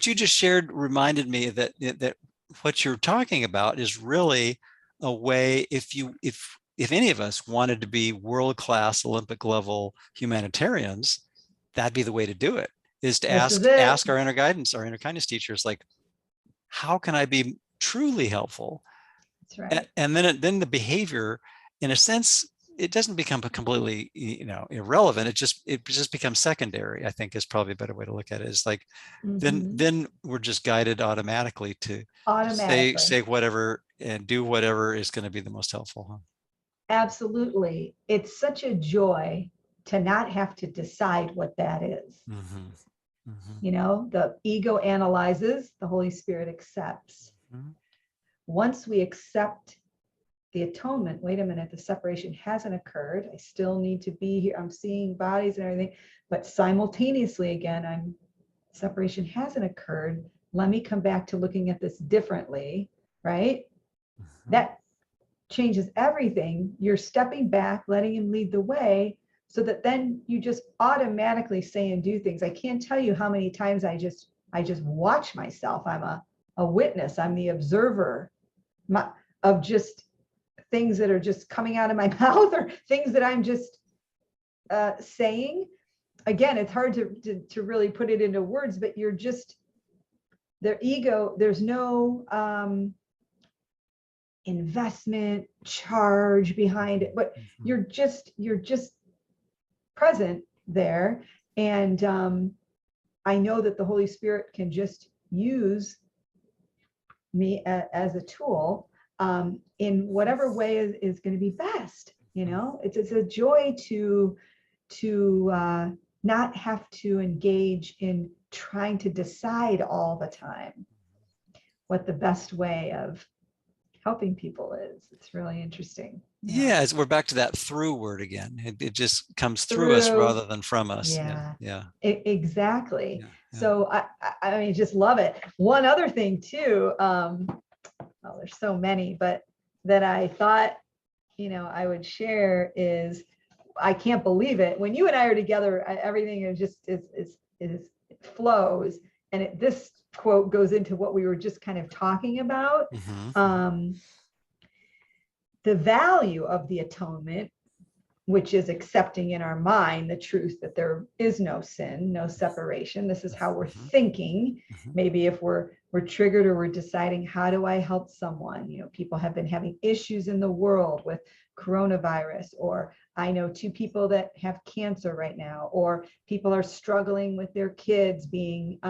you just shared reminded me that what you're talking about is really a way, if any of us wanted to be world-class Olympic level humanitarians, that'd be the way to do it, is to ask our inner guidance, our inner kindness teachers, like, how can I be truly helpful? That's right. And then the behavior, in a sense, it doesn't become completely, irrelevant. It just becomes secondary, I think, is probably a better way to look at it. It's like, then we're just guided automatically to say whatever and do whatever is going to be the most helpful. Absolutely. It's such a joy to not have to decide what that is. The ego analyzes, the Holy Spirit accepts. Once we accept the atonement, wait a minute, the separation hasn't occurred. I still need to be here. I'm seeing bodies and everything, but simultaneously, again, separation hasn't occurred. Let me come back to looking at this differently, right? That changes everything. You're stepping back, letting him lead the way so that then you just automatically say and do things. I can't tell you how many times I just watch myself. I'm a witness. I'm the observer of just things that are just coming out of my mouth, or things that I'm just saying. Again, it's hard to really put it into words, but you're just, their ego, there's no investment charge behind it, but you're just present there. And I know that the Holy Spirit can just use me as a tool in whatever way is going to be best. You know, it's a joy to not have to engage in trying to decide all the time what the best way of helping people is. It's really interesting. Yeah, we're back to that through word again. It just comes through us rather than from us. Yeah. Exactly. Yeah. So I mean, just love it. One other thing too, well, there's so many, but that I thought, you know, I would share is, I can't believe it. When you and I are together, everything is just is flows. And this quote goes into what we were just kind of talking about. The value of the atonement, which is accepting in our mind the truth that there is no sin, no separation. This is how we're thinking. Maybe if we're triggered, or we're deciding, how do I help someone? You know, people have been having issues in the world with coronavirus, or I know 2 people that have cancer right now, or people are struggling with their kids being,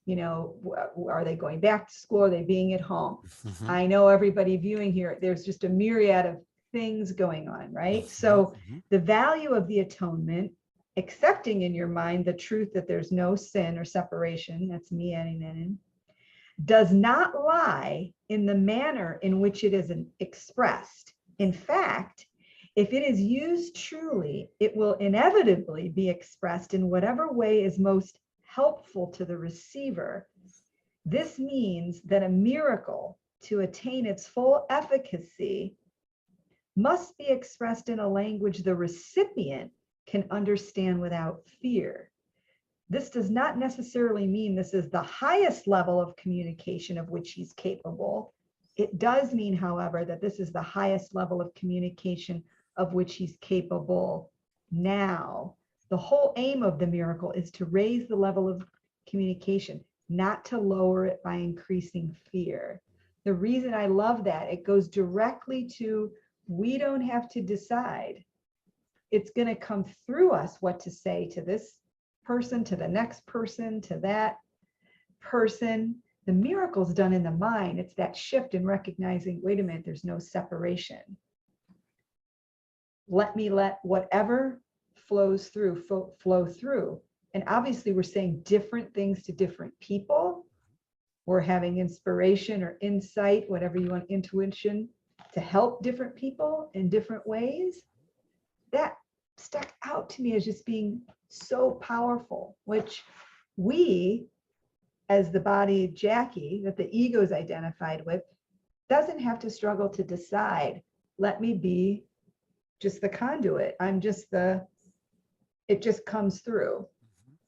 you know, are they going back to school? Are they being at home? I know everybody viewing here, there's just a myriad of things going on, right? So the value of the atonement, accepting in your mind the truth that there's no sin or separation, that's me adding that in, does not lie in the manner in which it is expressed. In fact, if it is used truly, it will inevitably be expressed in whatever way is most helpful to the receiver. This means that a miracle, to attain its full efficacy, must be expressed in a language the recipient can understand without fear. This does not necessarily mean this is the highest level of communication of which he's capable. It does mean, however, that this is the highest level of communication of which he's capable now. The whole aim of the miracle is to raise the level of communication, not to lower it by increasing fear. The reason I love that, it goes directly to, we don't have to decide. It's going to come through us what to say to this person, to the next person, to that person. The miracle's done in the mind. It's that shift in recognizing, wait a minute, there's no separation. Let whatever flows through, flow through. And obviously we're saying different things to different people. We're having inspiration or insight, whatever you want, intuition, to help different people in different ways. That stuck out to me as just being so powerful, which we, as the body Jackie, that the ego is identified with, doesn't have to struggle to decide, let me be just the conduit. I'm just it just comes through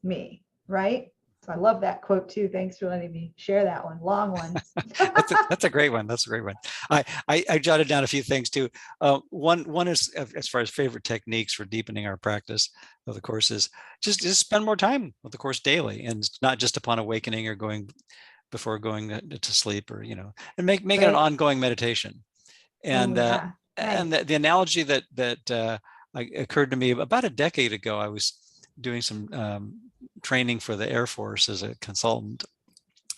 me, right? So I love that quote too. Thanks for letting me share that one. Long one. That's a great one. That's a great one. I jotted down a few things too. One is, as far as favorite techniques for deepening our practice of the course, is just spend more time with the course daily, and not just upon awakening or before going to sleep, or, you know, and make it an ongoing meditation. And and the analogy that occurred to me about a decade ago, I was doing some training for the Air Force as a consultant,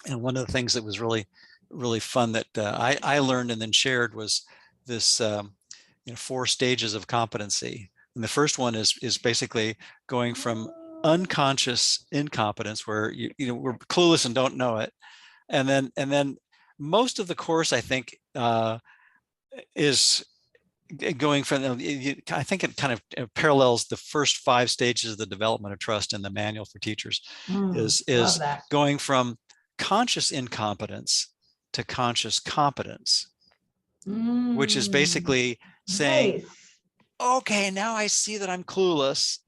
and one of the things that was really fun that I learned and then shared was this 4 stages of competency. And the first one is basically going from unconscious incompetence, where we're clueless and don't know it, and then most of the course, I think, is going from, I think it kind of parallels the first 5 stages of the development of trust in the manual for teachers, is going from conscious incompetence to conscious competence, which is basically saying, okay, now I see that I'm clueless.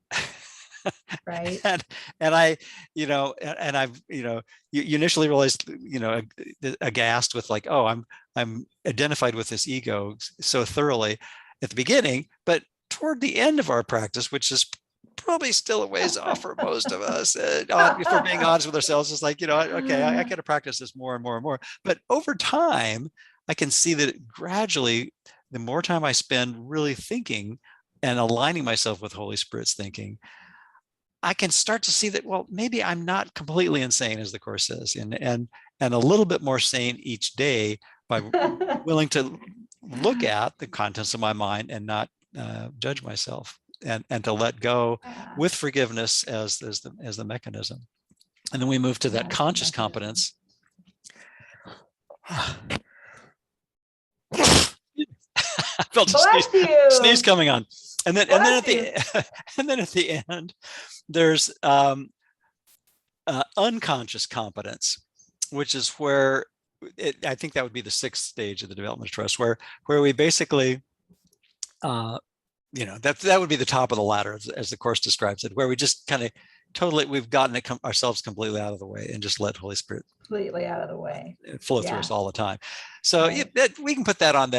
Right. and I, and I've, you initially realized, aghast with like, oh, I'm identified with this ego so thoroughly at the beginning, but toward the end of our practice, which is probably still a ways off for most of us, if we're being honest with ourselves, it's like, okay, I got to practice this more and more and more. But over time, I can see that gradually, the more time I spend really thinking and aligning myself with Holy Spirit's thinking, I can start to see that, well, maybe I'm not completely insane, as the Course says, and a little bit more sane each day by willing to look at the contents of my mind and not judge myself, and to let go Yeah. with forgiveness as the mechanism. And then we move to that conscious competence. I felt a sneeze coming on. And then at the end, there's unconscious competence, which is where I think that would be the sixth stage of the development of trust, where we basically, that would be the top of the ladder, as the Course describes it, where we just kind of we've gotten ourselves completely out of the way and just let Holy Spirit completely out of the way flow through us all the time. So we can put that on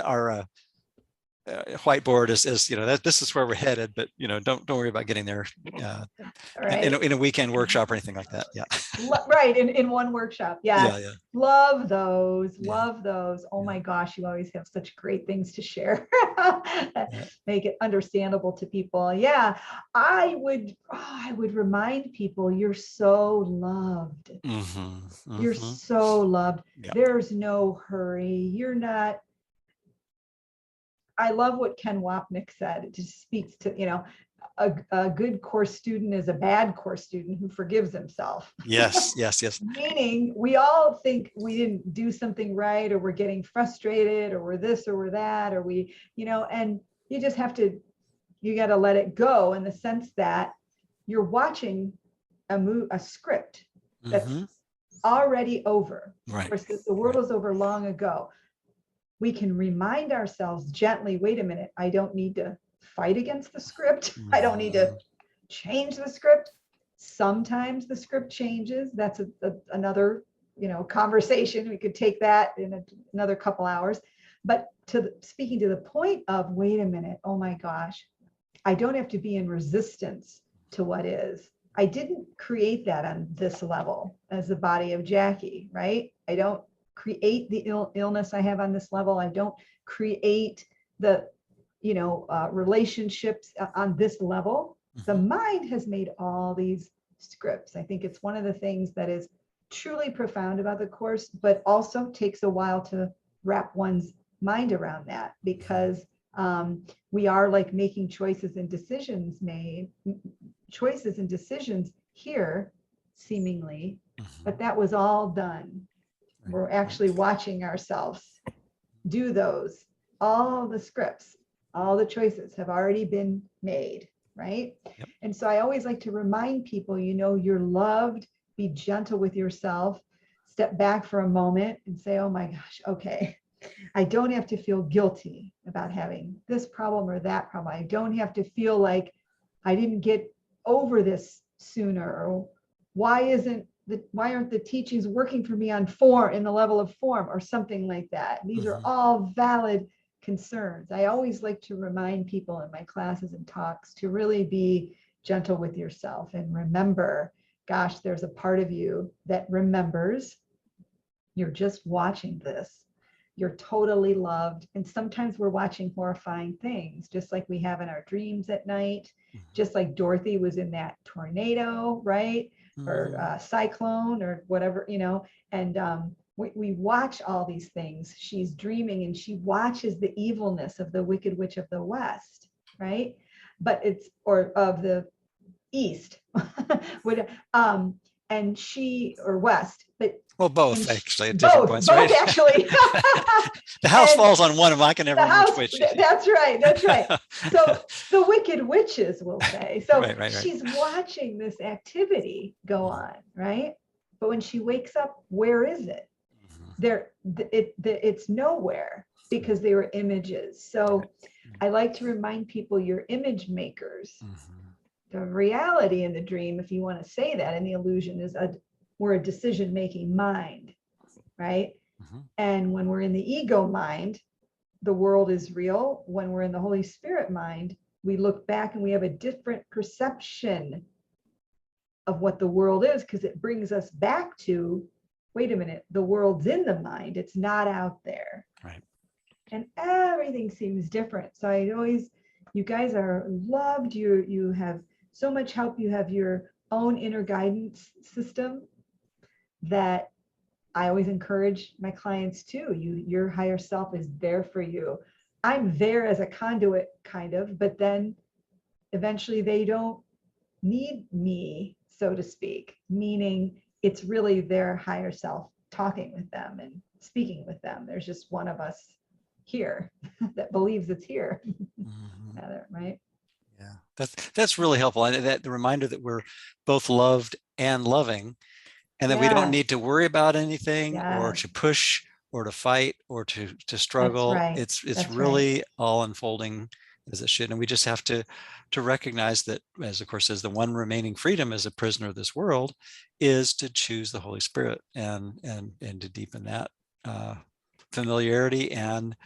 our whiteboard as that this is where we're headed, but don't worry about getting there in a weekend workshop or anything like that. Yeah. Right. In one workshop. Yes. Yeah. Love those. Love those. Oh my gosh, you always have such great things to share. Make it understandable to people. Yeah. I would remind people, you're so loved. You're so loved. There's no hurry. You're not. I love what Ken Wapnick said. It just speaks to, a good Course student is a bad Course student who forgives himself. Yes. Meaning we all think we didn't do something right, or we're getting frustrated, or we're this or we're that, or we, and you just have to, you got to let it go, in the sense that you're watching a script that's already over. Right. Of course, the world is over long ago. We can remind ourselves gently, wait a minute, I don't need to fight against the script. I don't need to change the script. Sometimes the script changes. That's another, conversation. We could take that in another couple hours. But speaking to the point of, wait a minute, oh my gosh, I don't have to be in resistance to what is. I didn't create that on this level as the body of Jackie, right? I don't create the illness I have on this level. I don't create the, relationships on this level. The mind has made all these scripts. I think it's one of the things that is truly profound about the Course, but also takes a while to wrap one's mind around that, because we are like making choices and decisions here, seemingly, but that was all done. We're actually watching ourselves do those. All the scripts, all the choices have already been made, right? Yep. And so I always like to remind people, you're loved, be gentle with yourself, step back for a moment and say, oh my gosh, okay, I don't have to feel guilty about having this problem or that problem. I don't have to feel like I didn't get over this sooner, or why aren't the teachings working for me on form, in the level of form, or something like that. These are all valid concerns. I always like to remind people in my classes and talks to really be gentle with yourself and remember, gosh, there's a part of you that remembers. You're just watching this. You're totally loved. And sometimes we're watching horrifying things, just like we have in our dreams at night, just like Dorothy was in that tornado, right? Or cyclone or whatever, and we watch all these things. She's dreaming and she watches the evilness of the Wicked Witch of the West, right? But or of the East, and she, or West, but well, both actually at different points, right? Both actually. The house falls on one of them. I can never remember which witch. That's right. So the Wicked Witches will say. So right. She's watching this activity go on, right? But when she wakes up, where is it? It's nowhere, because they were images. So I like to remind people you're image makers. Mm-hmm. The reality in the dream, if you want to say that, and the illusion is we're a decision-making mind, right? Mm-hmm. And when we're in the ego mind, the world is real. When we're in the Holy Spirit mind, we look back and we have a different perception of what the world is, because it brings us back to, wait a minute, the world's in the mind, it's not out there. Right. And everything seems different. So I always, you guys are loved. You have so much help. You have your own inner guidance system that I always encourage my clients to. Your higher self is there for you. I'm there as a conduit, kind of, but then eventually they don't need me, so to speak, meaning it's really their higher self talking with them and speaking with them. There's just one of us here that believes it's here. Mm-hmm. Right? Yeah, that's really helpful. And that the reminder that we're both loved and loving, and that we don't Yes, need to worry about anything or yes, to push or to fight or to that's struggle. right. It's That's right. really all unfolding as it should. And we just have to recognize that, as of course, as the one remaining freedom as a prisoner of this world is to choose the Holy Spirit and to deepen that familiarity and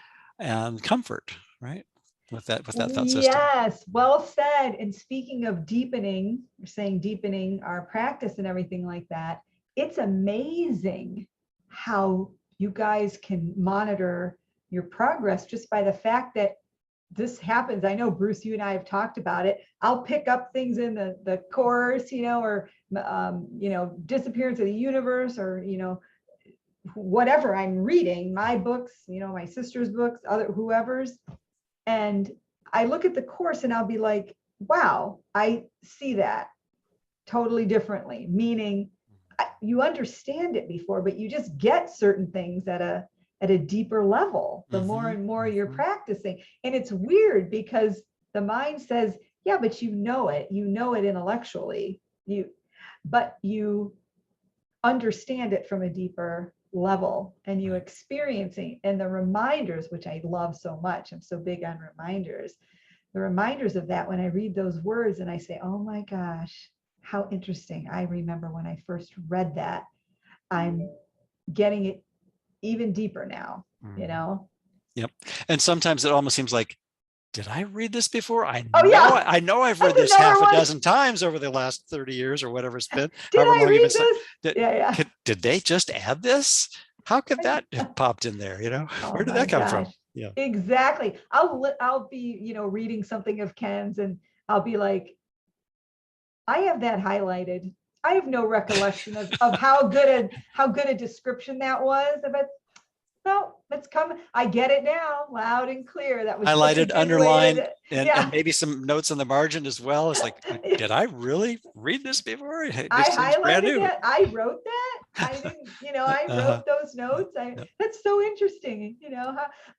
comfort, right? With that thought system. Yes, well said. And speaking of deepening, you're saying deepening our practice and everything like that, it's amazing how you guys can monitor your progress just by the fact that this happens. I know, Bruce, you and I have talked about it. I'll pick up things in the course, or disappearance of the universe, or whatever I'm reading, my books, my sister's books, other whoever's, and I look at the course and I'll be like, wow, I see that totally differently. Meaning, you understand it before, but you just get certain things at a deeper level the more and more you're practicing. And it's weird because the mind says, yeah, but you know it intellectually, but you understand it from a deeper level, and you experiencing, and the reminders, which I love so much. I'm so big on reminders. The reminders of that, when I read those words and I say, oh my gosh, how interesting. I remember when I first read that. I'm getting it even deeper now, Yep. And sometimes it almost seems like, did I read this before? I Oh yeah, know I've read that's this another half a one. dozen times over the last 30 years or whatever it's been. Did However I long you've read been. this? Yeah. Did they just add this? How could that have popped in there? Oh Where did my that come gosh. from? Yeah. Exactly. I'll be, reading something of Ken's, and I'll be like, I have that highlighted. I have no recollection of how good a description that was. But no, it's coming. I get it now, loud and clear. That was such a Highlighted, good way underlined, to, and maybe some notes on the margin as well. It's like, did I really read this before? It I just seems brand highlighted new. that. I wrote that. I didn't, I wrote those notes. Yep. That's so interesting,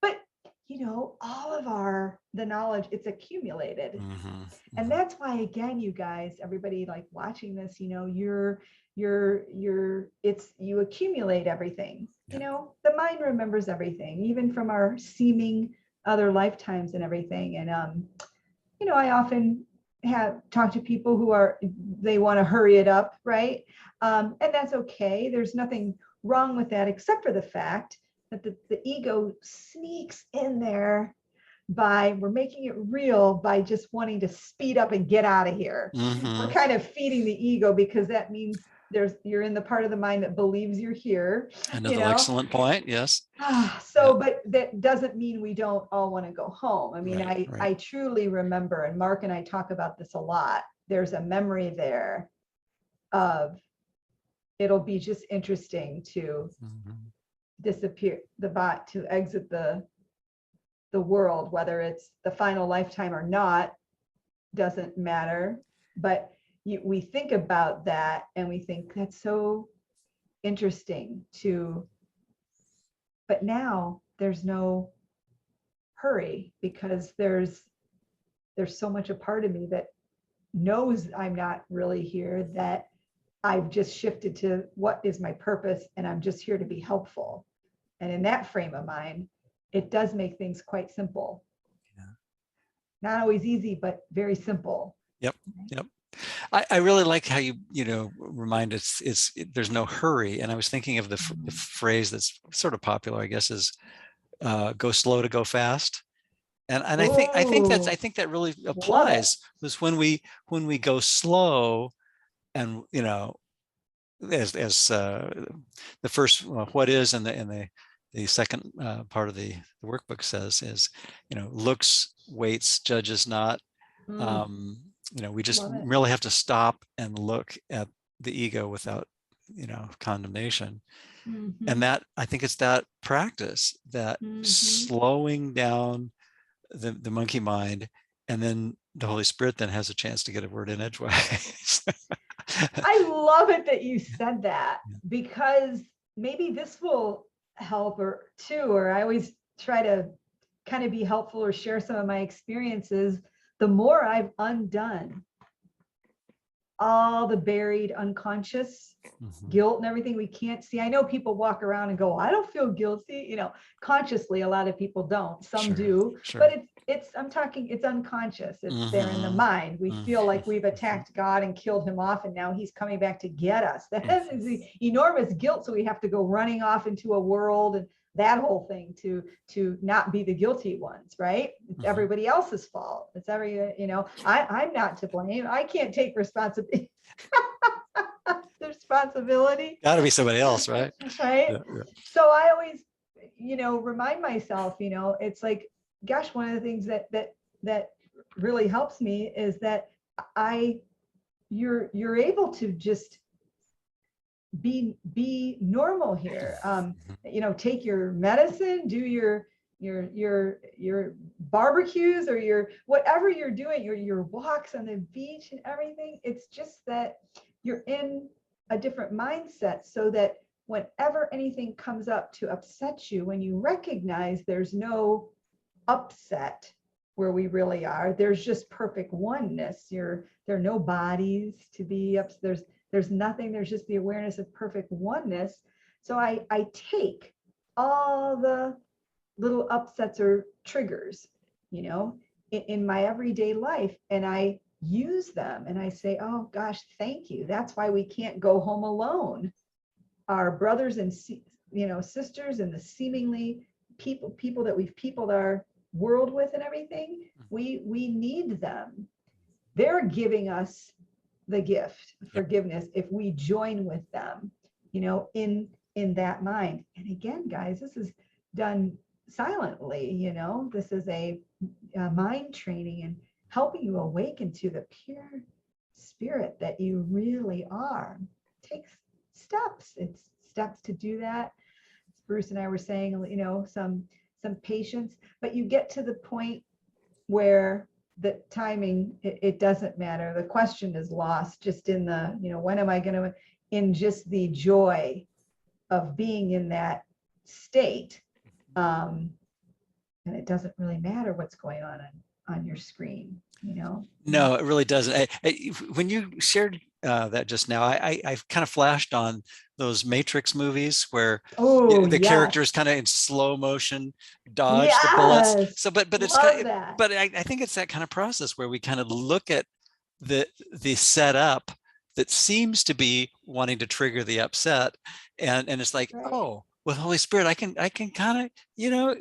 but all of the knowledge, it's accumulated. And that's why, again, you guys, everybody like watching this, you accumulate everything. The mind remembers everything, even from our seeming other lifetimes and everything. And I often have talked to people who they want to hurry it up, right? And that's okay. There's nothing wrong with that, except for the fact that the ego sneaks in there we're making it real by just wanting to speed up and get out of here. We're kind of feeding the ego, because that means you're in the part of the mind that believes you're here. Another excellent point. Yes. But that doesn't mean we don't all want to go home. I mean, Right. I truly remember, and Mark and I talk about this a lot. There's a memory there of, it'll be just interesting to disappear, to exit the world, whether it's the final lifetime or not, doesn't matter. But we think about that and we think that's so interesting but now there's no hurry, because there's so much a part of me that knows I'm not really here, that I've just shifted to what is my purpose, and I'm just here to be helpful. And in that frame of mind, it does make things quite simple. not always easy, but very simple. Yep. Yep. I really like how you remind us there's no hurry. And I was thinking of the phrase that's sort of popular, I guess, is go slow to go fast. And I think that really applies, because when we go slow, and as the first what is, and the second part of the workbook says is, looks, waits, judges not. We just really have to stop and look at the ego without condemnation. And that, I think it's that practice, that slowing down the monkey mind, and then the Holy Spirit then has a chance to get a word in edgewise. I love it that you said that, because maybe this will help or I always try to kind of be helpful or share some of my experiences. The more I've undone all the buried unconscious guilt and everything we can't see. I know people walk around and go, I don't feel guilty. Consciously, a lot of people don't. Some do, but I'm talking, it's unconscious. It's there in the mind. We feel like we've attacked God and killed him off, and now he's coming back to get us. That is the enormous guilt. So we have to go running off into a world and that whole thing to not be the guilty ones, right? It's everybody else's fault. It's I'm not to blame. I can't take responsibility. Responsibility. Got to be somebody else, right? Right. Yeah. So I always, remind myself, it's like, gosh, one of the things that really helps me is that you're able to just be normal here. Take your medicine, do your barbecues, or your whatever you're doing, your walks on the beach and everything. It's just that you're in a different mindset, so that whenever anything comes up to upset you, when you recognize there's no upset where we really are, there's just perfect oneness. There are no bodies to be up. There's nothing. There's just the awareness of perfect oneness. So I take all the little upsets or triggers, in my everyday life, and I use them, and I say, oh gosh, thank you. That's why we can't go home alone. Our brothers and sisters, and the seemingly people that we've peopled our world with and everything, we need them. They're giving us the gift of forgiveness if we join with them, in that mind. And again, guys, this is done silently. This is a mind training and helping you awaken to the pure spirit that you really are. It takes steps. It's steps to do that. Bruce and I were saying, some patience, but you get to the point where the timing, it doesn't matter. The question is lost just in the, when am I going to, in just the joy of being in that state. And it doesn't really matter what's going on your screen, No, it really doesn't. When you shared that just now, I kind of flashed on those Matrix movies where the characters kind of in slow motion dodge the bullets. So, but it's kind of, but I think it's that kind of process where we kind of look at the setup that seems to be wanting to trigger the upset, and it's like, oh, with Holy Spirit, I can kind of,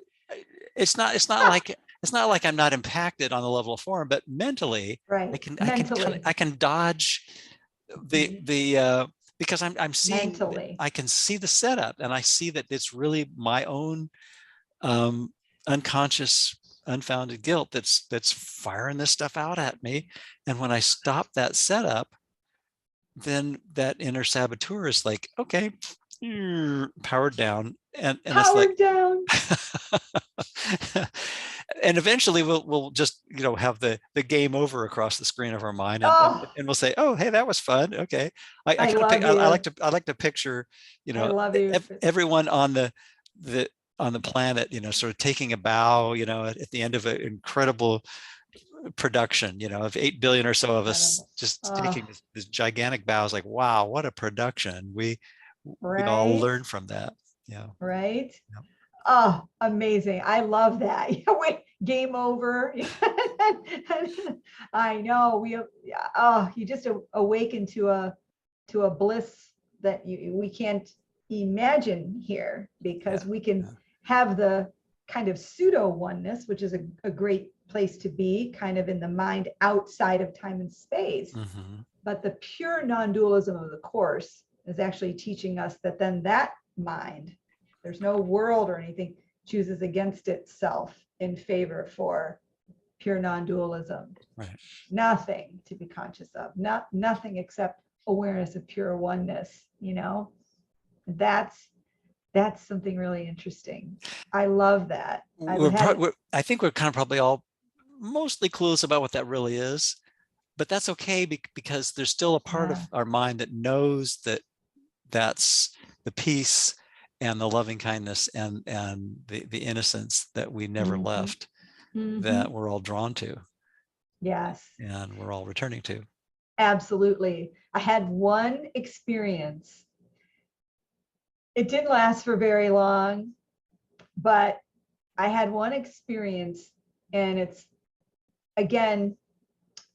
it's not like I'm not impacted on the level of form, but mentally, I can dodge the because I'm seeing, mentally. I can see the setup, and I see that it's really my own unconscious, unfounded guilt that's firing this stuff out at me. And when I stop that setup, then that inner saboteur is like, okay, powered down, and powered it's like down. And eventually we'll just have the game over across the screen of our mind, and we'll say, oh, hey, that was fun. Okay, I like to picture everyone on the planet, sort of taking a bow, at the end of an incredible production, of 8 billion or so of us just taking this gigantic bow. Is like, wow, what a production. We all learn from that. Yeah. Right. Yeah. Oh, amazing. I love that. game over. I know you just awaken to a bliss that we can't imagine here, because we can have the kind of pseudo oneness, which is a great place to be, kind of in the mind outside of time and space. But the pure non-dualism of the Course is actually teaching us that then that mind, there's no world or anything, chooses against itself in favor for pure non-dualism. Right. Nothing to be conscious of, nothing except awareness of pure oneness, That's something really interesting. I love that. I think we're kind of probably all mostly clueless about what that really is, but that's okay, because there's still a part of our mind that knows that that's the peace and the loving kindness and the innocence that we never left, that we're all drawn to. Yes. And we're all returning to. Absolutely. I had one experience. It didn't last for very long, but I had one experience, and it's, again,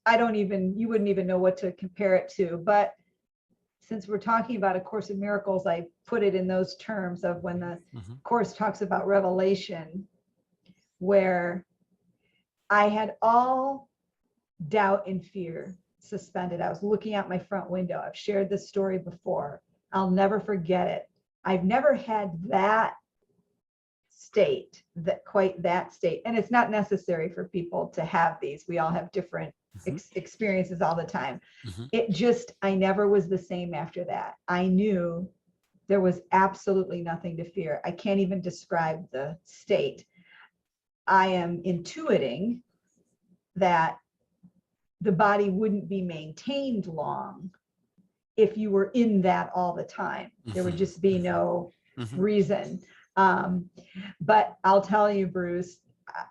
you wouldn't even know what to compare it to, but since we're talking about A Course in Miracles, I put it in those terms of when the Course talks about revelation, where I had all doubt and fear suspended. I was looking out my front window. I've shared this story before. I'll never forget it. I've never had that state, quite that state. And it's not necessary for people to have these. We all have different experiences all the time. I never was the same after that. I knew there was absolutely nothing to fear. I can't even describe the state. I am intuiting that the body wouldn't be maintained long if you were in that all the time. There would just be no reason. But I'll tell you, Bruce,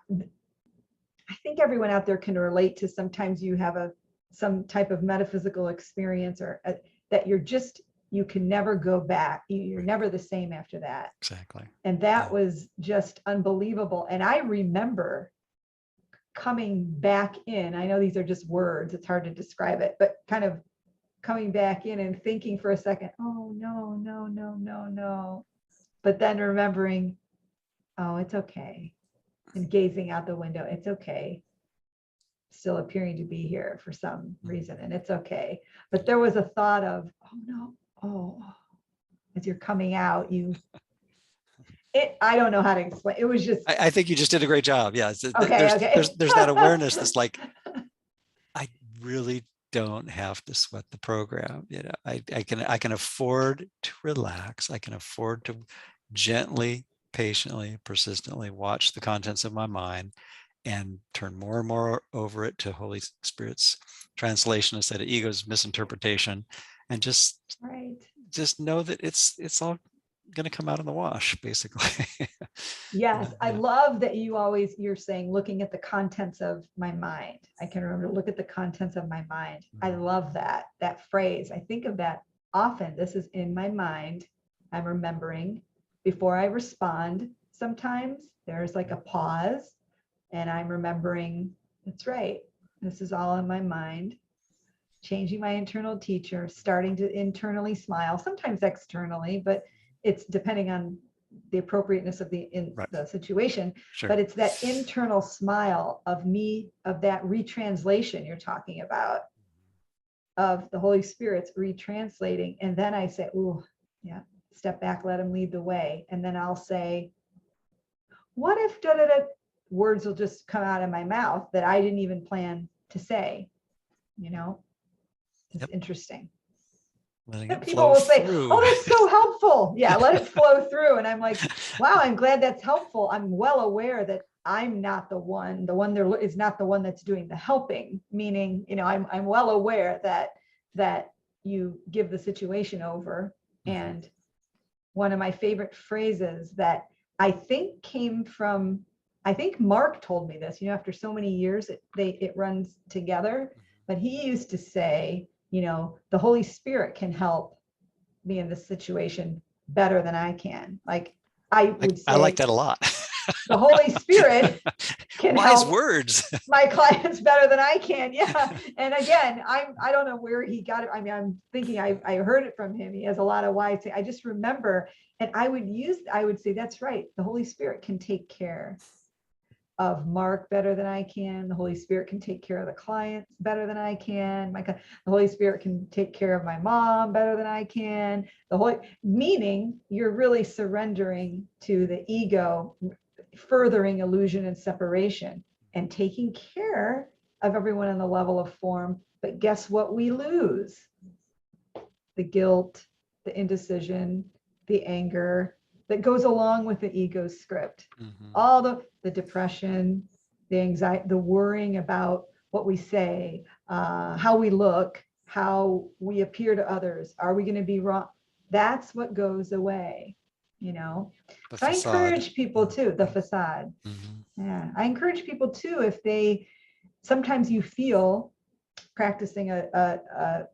I think everyone out there can relate to, sometimes you have some type of metaphysical experience, or that you can never go back. You're never the same after that. Exactly. And that was just unbelievable. And I remember coming back in. I know these are just words, it's hard to describe it, but kind of coming back in and thinking for a second, oh, no. But then remembering, oh, it's okay. And gazing out the window, it's okay. Still appearing to be here for some reason, and it's okay. But there was a thought of, as you're coming out, I don't know how to explain. It was just. I think you just did a great job. Yeah. Okay. There's that awareness that's like, I really don't have to sweat the program. I can afford to relax. I can afford to gently, patiently, persistently watch the contents of my mind and turn more and more over it to Holy Spirit's translation instead of ego's misinterpretation, and just know that it's all going to come out in the wash, basically. Yes, I love that you're saying, looking at the contents of my mind. I can remember, look at the contents of my mind. I love that phrase. I think of that often. This is in my mind. I'm remembering before I respond. Sometimes there's like a pause, and I'm remembering, that's right. This is all in my mind. Changing my internal teacher, starting to internally smile, sometimes externally, but it's depending on the appropriateness of the situation. Sure. But it's that internal smile of me, of that retranslation you're talking about, of the Holy Spirit's retranslating. And then I say, ooh, yeah, step back, let him lead the way. And then I'll say, what if words will just come out of my mouth that I didn't even plan to say, It's interesting. People will say, oh, that's so helpful. Yeah, let it flow through. And I'm like, wow, I'm glad that's helpful. I'm well aware that I'm not the one there is not the one that's doing the helping, meaning, I'm well aware that you give the situation over. And one of my favorite phrases that I think came from, I think Mark told me this, after so many years, it runs together, but he used to say, the Holy Spirit can help me in this situation better than I can. Like I would say, I like that a lot. The Holy Spirit can Wise help words. my clients better than I can. Yeah. And again, I don't know where he got it. I mean, I'm thinking I heard it from him. He has a lot of wise things. I just remember, and I would say, that's right. The Holy Spirit can take care of Mark better than I can. The Holy Spirit can take care of the clients better than I can. The Holy Spirit can take care of my mom better than I can. Meaning you're really surrendering to the ego, furthering illusion and separation, and taking care of everyone on the level of form. But guess what we lose? The guilt, the indecision, the anger that goes along with the ego script. All the depression, the anxiety, the worrying about what we say, how we look, how we appear to others. Are we going to be wrong? That's what goes away, you know. So I encourage people too, the facade. Yeah, I encourage people too, if they, sometimes you feel practicing a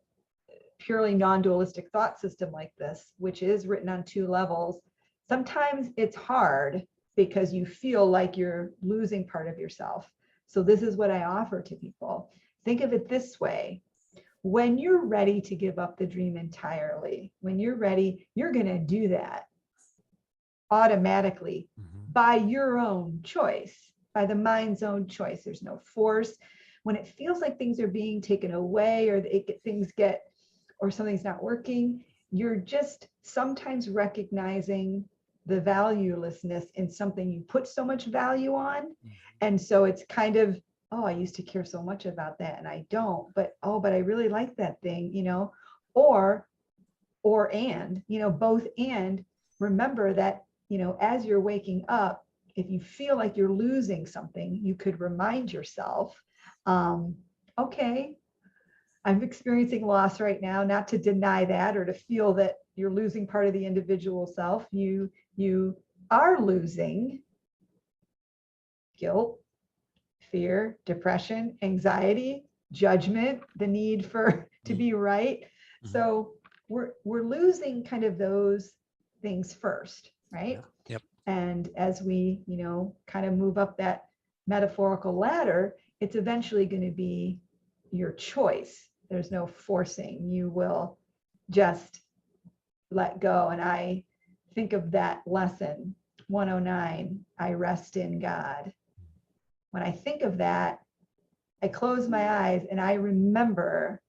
purely non-dualistic thought system like this, which is written on 2 levels, sometimes it's hard because you feel like you're losing part of yourself. So this is what I offer to people. Think of it this way. When you're ready to give up the dream entirely, when you're ready, you're going to do that automatically by your own choice, by the mind's own choice. There's no force. When it feels like things are being taken away, or or something's not working, you're just sometimes recognizing the valuelessness in something you put so much value on. And so it's kind of, oh, I used to care so much about that and I don't, but I really like that thing, you know, and, you know, both. And remember that, you know, as you're waking up, if you feel like you're losing something, you could remind yourself, okay, I'm experiencing loss right now, not to deny that or to feel that you're losing part of the individual self. You are losing guilt, fear, depression, anxiety, judgment, the need to be right. So we're losing kind of those things first, right? Yep. And as we, you know, kind of move up that metaphorical ladder, it's eventually going to be your choice. There's no forcing. You will just let go. And I think of that lesson 109, I rest in God. When I think of that, I close my eyes and I remember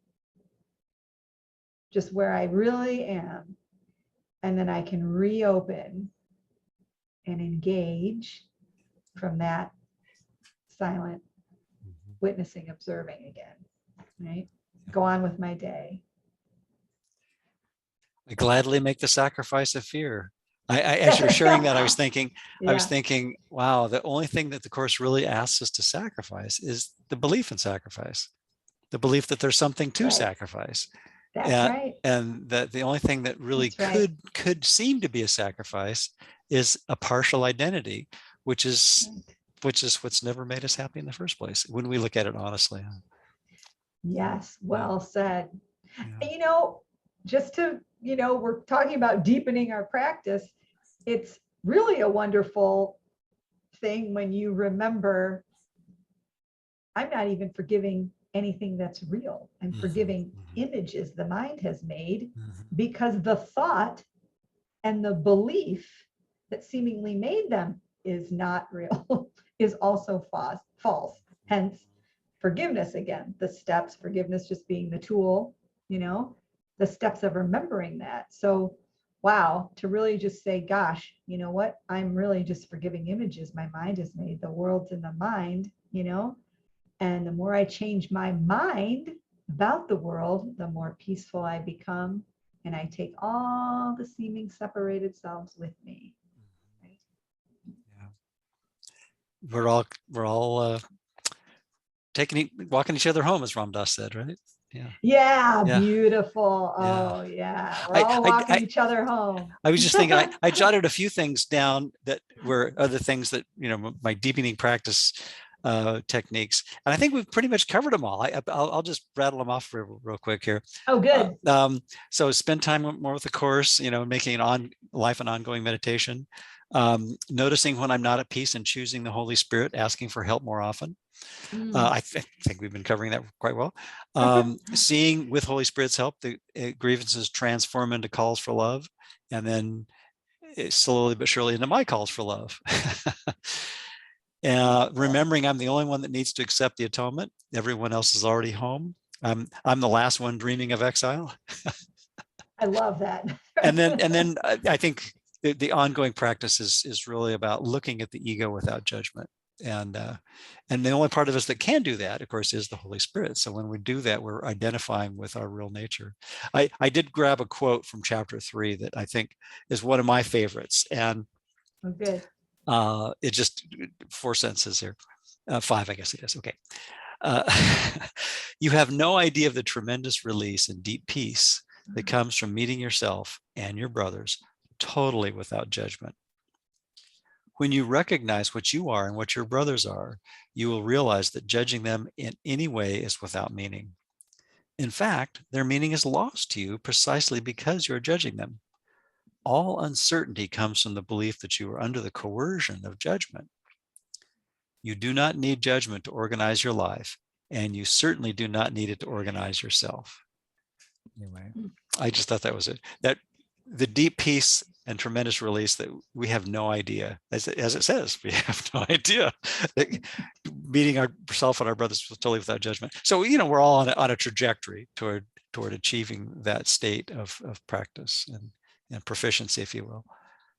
just where I really am. And then I can reopen and engage from that silent witnessing, observing again, right? Go on with my day. I gladly make the sacrifice of fear. As you're sharing that, I was thinking, wow, the only thing that the Course really asks us to sacrifice is the belief in sacrifice, the belief that there's something to sacrifice. That's right. And that the only thing that really could seem to be a sacrifice is a partial identity, which is what's never made us happy in the first place, when we look at it honestly. Yes, well said. And, you know, just to, you know, we're talking about deepening our practice. It's really a wonderful thing when you remember, I'm not even forgiving anything that's real. I'm forgiving images the mind has made, because the thought and the belief that seemingly made them is not real, is also false. Hence, forgiveness again, the steps, forgiveness just being the tool, you know, the steps of remembering that. So, wow, to really just say, gosh, you know what? I'm really just forgiving images my mind has made. The world's in the mind, you know, and the more I change my mind about the world, the more peaceful I become. And I take all the seeming separated selves with me. Right? Yeah. We're all walking each other home, as Ram Dass said, right? Yeah, beautiful. Oh, yeah. We're all walking each other home. I was just thinking, I jotted a few things down that were other things that, you know, my deepening practice techniques, and I think we've pretty much covered them all. I'll just rattle them off real quick here. Oh, good. So spend time more with the Course, you know, making life an ongoing meditation. Noticing when I'm not at peace and choosing the Holy Spirit, asking for help more often. I think we've been covering that quite well. Seeing with Holy Spirit's help, the grievances transform into calls for love, and then slowly but surely into my calls for love. Remembering I'm the only one that needs to accept the atonement. Everyone else is already home. I'm the last one dreaming of exile. I love that. and then I think the ongoing practice is really about looking at the ego without judgment. And the only part of us that can do that, of course, is the Holy Spirit. So when we do that, we're identifying with our real nature. I did grab a quote from chapter 3 that I think is one of my favorites. And good. It just 4 sentences here. 5, I guess it is. Okay. You have no idea of the tremendous release and deep peace that comes from meeting yourself and your brothers totally without judgment. When you recognize what you are and what your brothers are, you will realize that judging them in any way is without meaning. In fact, their meaning is lost to you precisely because you're judging them. All uncertainty comes from the belief that you are under the coercion of judgment. You do not need judgment to organize your life, and you certainly do not need it to organize yourself. Anyway, I just thought that was it. That the deep peace and tremendous release that we have no idea, as it says, we have no idea. Meeting ourselves and our brothers totally without judgment. So, we're all on a trajectory toward achieving that state of practice and proficiency, if you will.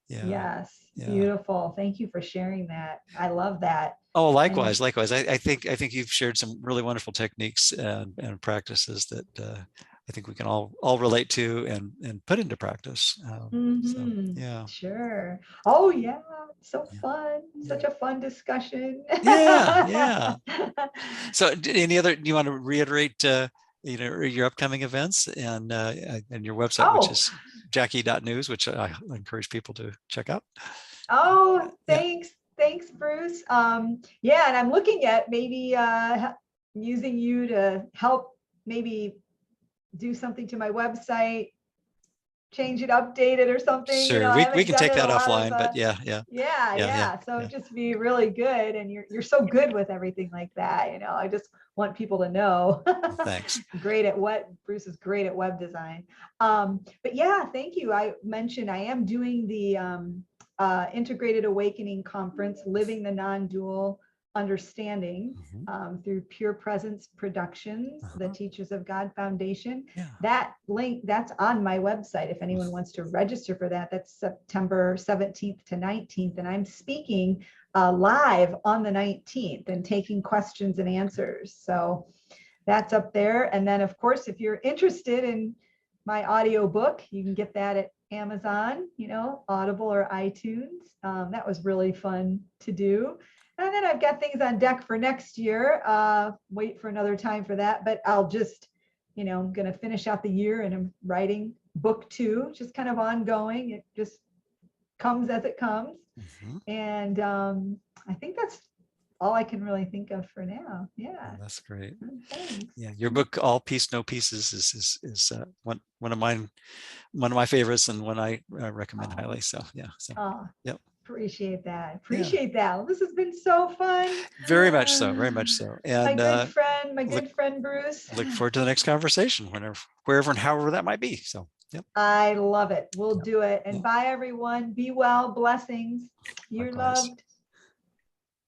Yeah. Yes. Yeah. Beautiful. Thank you for sharing that. I love that. Oh, likewise. I think you've shared some really wonderful techniques and practices that I think we can all relate to and put into practice. So, yeah. Sure. Oh, yeah. So fun. Such a fun discussion. Yeah. So, do you want to reiterate, your upcoming events and your website, which is Jackie.news, which I encourage people to check out. Oh, thanks. Thanks, Bruce. And I'm looking at maybe using you to help maybe do something to my website, change it, update it or something. Sure, we can take that offline, but yeah. So just be really good. And you're so good with everything like that. I just want people to know. Thanks. Bruce is great at web design. But yeah, thank you. I mentioned I am doing the Integrated Awakening Conference, Living the Non-Dual Understanding, through Pure Presence Productions, the Teachers of God Foundation. That link, that's on my website. If anyone wants to register for that, that's September 17th to 19th. And I'm speaking live on the 19th and taking questions and answers. So that's up there. And then, of course, if you're interested in my audio book, you can get that at Amazon, Audible or iTunes. That was really fun to do. And then I've got things on deck for next year. Wait for another time for that, but I'll just, I'm going to finish out the year and I'm writing book 2, just kind of ongoing. It just comes as it comes. And I think that's all I can really think of for now. Yeah. That's great. Thanks. Yeah. Your book, All Peace, No Pieces is one of my favorites and one I recommend highly. So, yeah. So, yep. Appreciate that. That. This has been so fun. Very much so. Very much so. And my good friend Bruce. Look forward to the next conversation, wherever and however that might be. So, yep. I love it. We'll do it. And bye, everyone. Be well. Blessings. You're loved.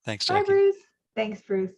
Thanks, Jackie. Bye, Bruce. Thanks, Bruce.